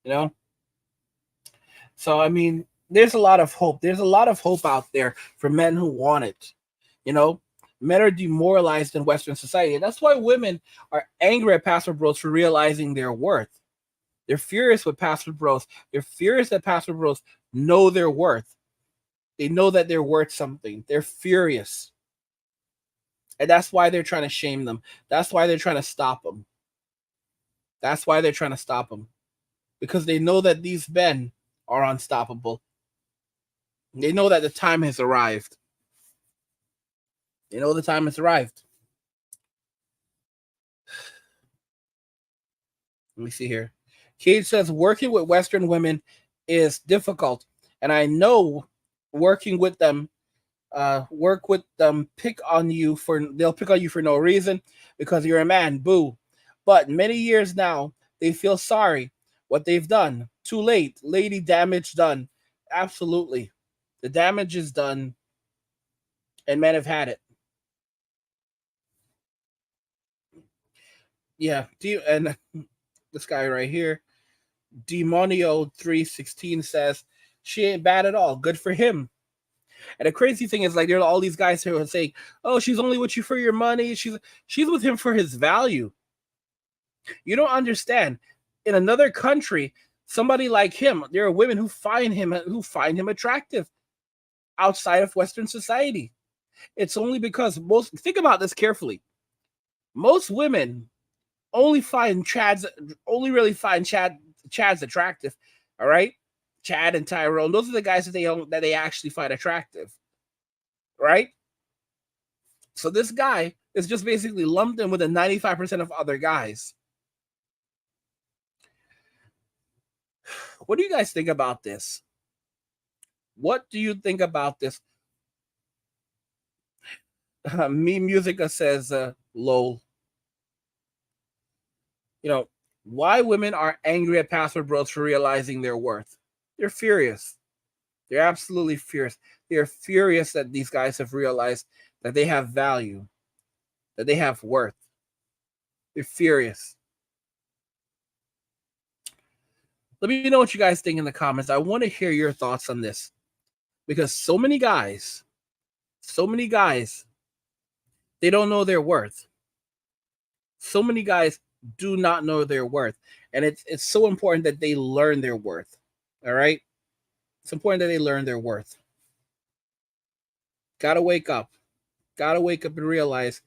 You know? So I mean, there's a lot of hope. There's a lot of hope out there for men who want it. You know, men are demoralized in Western society. And that's why women are angry at Pastor Bros for realizing their worth. They're furious with Pastor Bros. They're furious that Pastor Bros know their worth. They know that they're worth something. They're furious. And that's why they're trying to shame them. That's why they're trying to stop them. That's why they're trying to stop them. Because they know that these men are unstoppable. They know that the time has arrived. They know the time has arrived. Let me see here. Kate says, working with Western women is difficult. And I know working with them, they'll pick on you for no reason because you're a man. Boo. But many years now, they feel sorry what they've done. Too late. Lady, damage done. Absolutely. The damage is done. And men have had it. Yeah. And this guy right here, Demonio 316 says, she ain't bad at all. Good for him. And the crazy thing is, like, there are all these guys who are saying, oh, she's only with you for your money. She's with him for his value. You don't understand. In another country, somebody like him, there are women who find him attractive outside of Western society. It's only because think about this carefully. Most women only really find Chad's attractive. All right. Chad and Tyrone, those are the guys that they actually find attractive. Right? So this guy is just basically lumped in with the 95% of other guys. What do you guys think about this? What do you think about this? Me Musica says, lol. You know, why women are angry at Pastor Bros for realizing their worth. They're furious. They're absolutely furious. They're furious that these guys have realized that they have value, that they have worth. They're furious. Let me know what you guys think in the comments. I want to hear your thoughts on this, because so many guys, they don't know their worth. So many guys do not know their worth. And it's so important that they learn their worth. All right? It's important that they learn their worth. Gotta wake up. Gotta wake up and realize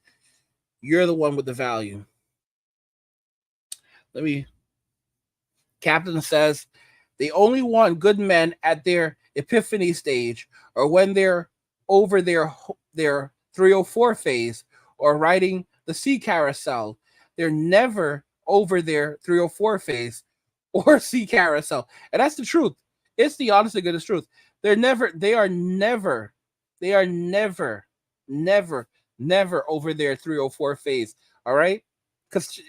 you're the one with the value. Captain says, they only want good men at their epiphany stage, or when they're over their 304 phase, or riding the sea carousel. They're never over their 304 phase or sea carousel. And that's the truth. It's the honest to goodness truth. They are never over their 304 phase. All right? Because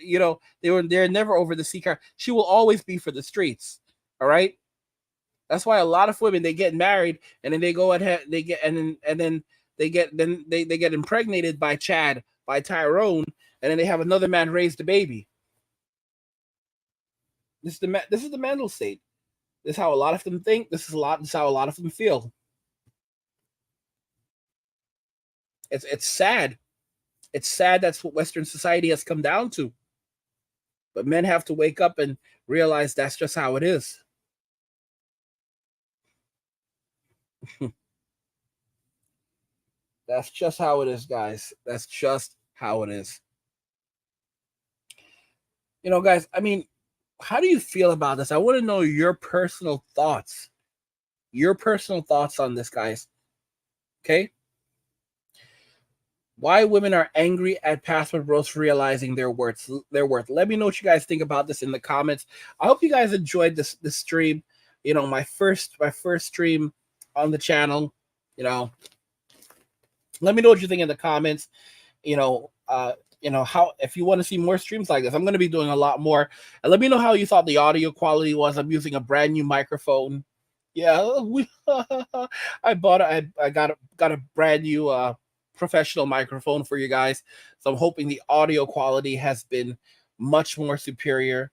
they're never over the sea car. She will always be for the streets. All right? That's why a lot of women, they get married and then they go ahead, they get impregnated by Chad, by Tyrone, and then they have another man raise the baby. This is the mental state. This is how a lot of them think. This is how a lot of them feel. It's sad. It's sad that's what Western society has come down to. But men have to wake up and realize that's just how it is. That's just how it is, guys. That's just how it is. Guys, I mean, how do you feel about this? I want to know your personal thoughts. Your personal thoughts on this, guys. Okay? Why women are angry at password bros realizing their worth. Let me know what you guys think about this in the comments. I hope you guys enjoyed this stream. My first stream on the channel. Let me know what you think in the comments. How, if you want to see more streams like this, I'm going to be doing a lot more. And let me know how you thought the audio quality was. I'm using a brand new microphone. Yeah, I got a brand new professional microphone for you guys. So I'm hoping the audio quality has been much more superior.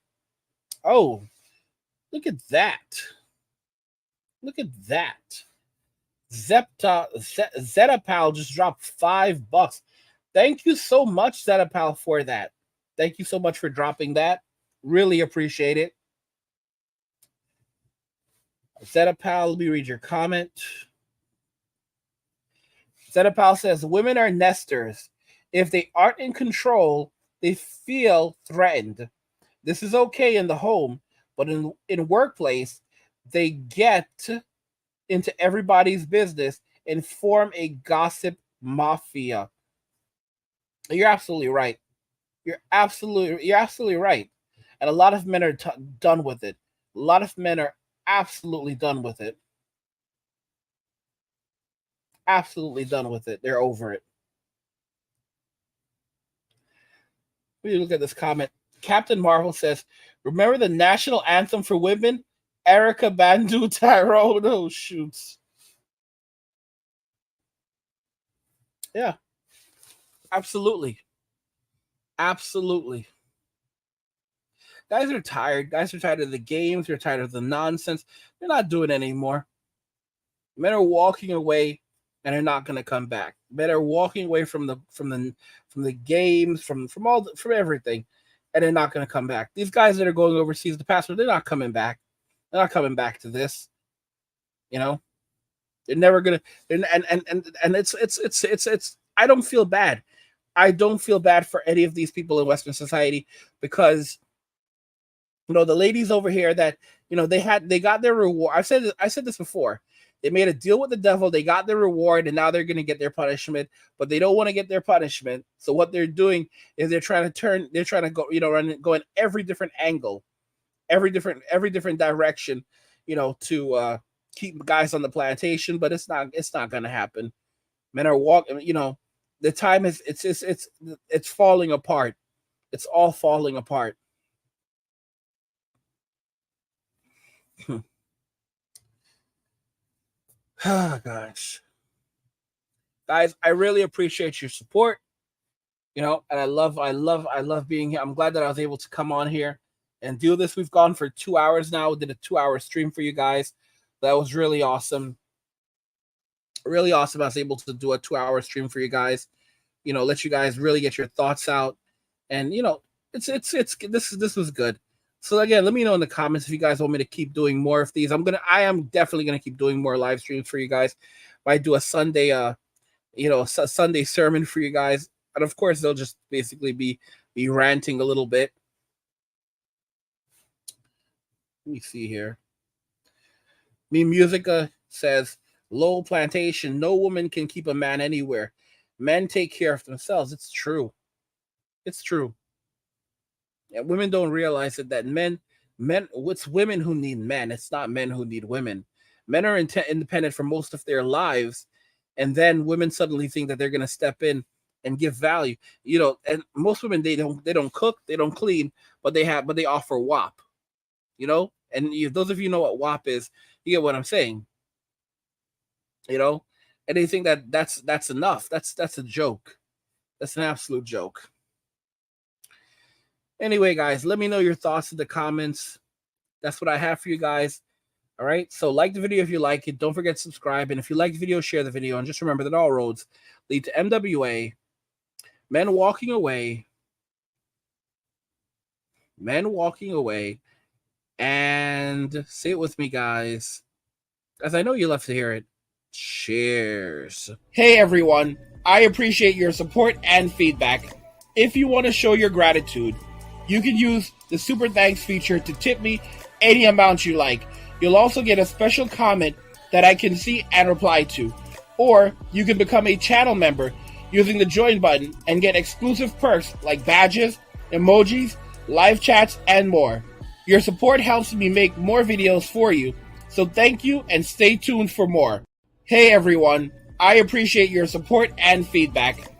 Oh, look at that. Look at that. Zetapal just dropped $5. Thank you so much, Zetapal, for that. Thank you so much for dropping that. Really appreciate it. Zetapal, let me read your comment. Zetapal says, women are nesters. If they aren't in control, they feel threatened. This is okay in the home, but in workplace, they get into everybody's business and form a gossip mafia. You're absolutely right. You're absolutely right. And a lot of men are done with it. A lot of men are absolutely done with it. Absolutely done with it. They're over it. We look at this comment. Captain Marvel says, remember the national anthem for women? Erica Bandu Tyrone. Oh, shoots. Yeah. Absolutely. Absolutely. Guys are tired. Guys are tired of the games. They're tired of the nonsense. They're not doing it anymore. Men are walking away and they're not going to come back. Men are walking away from the games, from everything, and they're not going to come back. These guys that are going overseas, the passport, they're not coming back. They're not coming back to this. They're never gonna. And it's. I don't feel bad. I don't feel bad for any of these people in Western society, because the ladies over here that they got their reward. I said this before. They made a deal with the devil. They got their reward, and now they're going to get their punishment. But they don't want to get their punishment. So what they're doing is they're trying to go, go in every different angle, every different direction, to keep guys on the plantation. But it's not going to happen. Men are walking. The time is it's falling apart. It's all falling apart. Gosh. Guys, I really appreciate your support. You know, and I love being here. I'm glad that I was able to come on here and do this. We've gone for 2 hours now. We did a 2-hour stream for you guys. That was really awesome. Really awesome. I was able to do a 2-hour stream for you guys. You know, let you guys really get your thoughts out. And you know, this was good. So again, let me know in the comments if you guys want me to keep doing more of these. I am definitely gonna keep doing more live streams for you guys. Might do a Sunday Sunday sermon for you guys. And of course, they'll just basically be ranting a little bit. Let me see here. Me Musica says, Lowell Plantation, no woman can keep a man anywhere. Men take care of themselves. It's true. It's true. And women don't realize that it's women who need men. It's not men who need women. Men are independent for most of their lives. And then women suddenly think that they're going to step in and give value. You know, and most women, they don't cook, they don't clean, but they offer WAP. You know, and those of you know what WAP is, you get what I'm saying. You know, and they think that that's enough. That's a joke. That's an absolute joke. Anyway, guys, let me know your thoughts in the comments. That's what I have for you guys. All right. So like the video if you like it. Don't forget to subscribe. And if you like the video, share the video. And just remember that all roads lead to MWA. Men walking away. Men walking away. And say it with me, guys, as I know you love to hear it. Cheers. Hey everyone, I appreciate your support and feedback. If you want to show your gratitude, you can use the super thanks feature to tip me any amount you like. You'll also get a special comment that I can see and reply to. Or you can become a channel member using the join button and get exclusive perks like badges, emojis, live chats, and more. Your support helps me make more videos for you, so thank you and stay tuned for more. Hey everyone, I appreciate your support and feedback.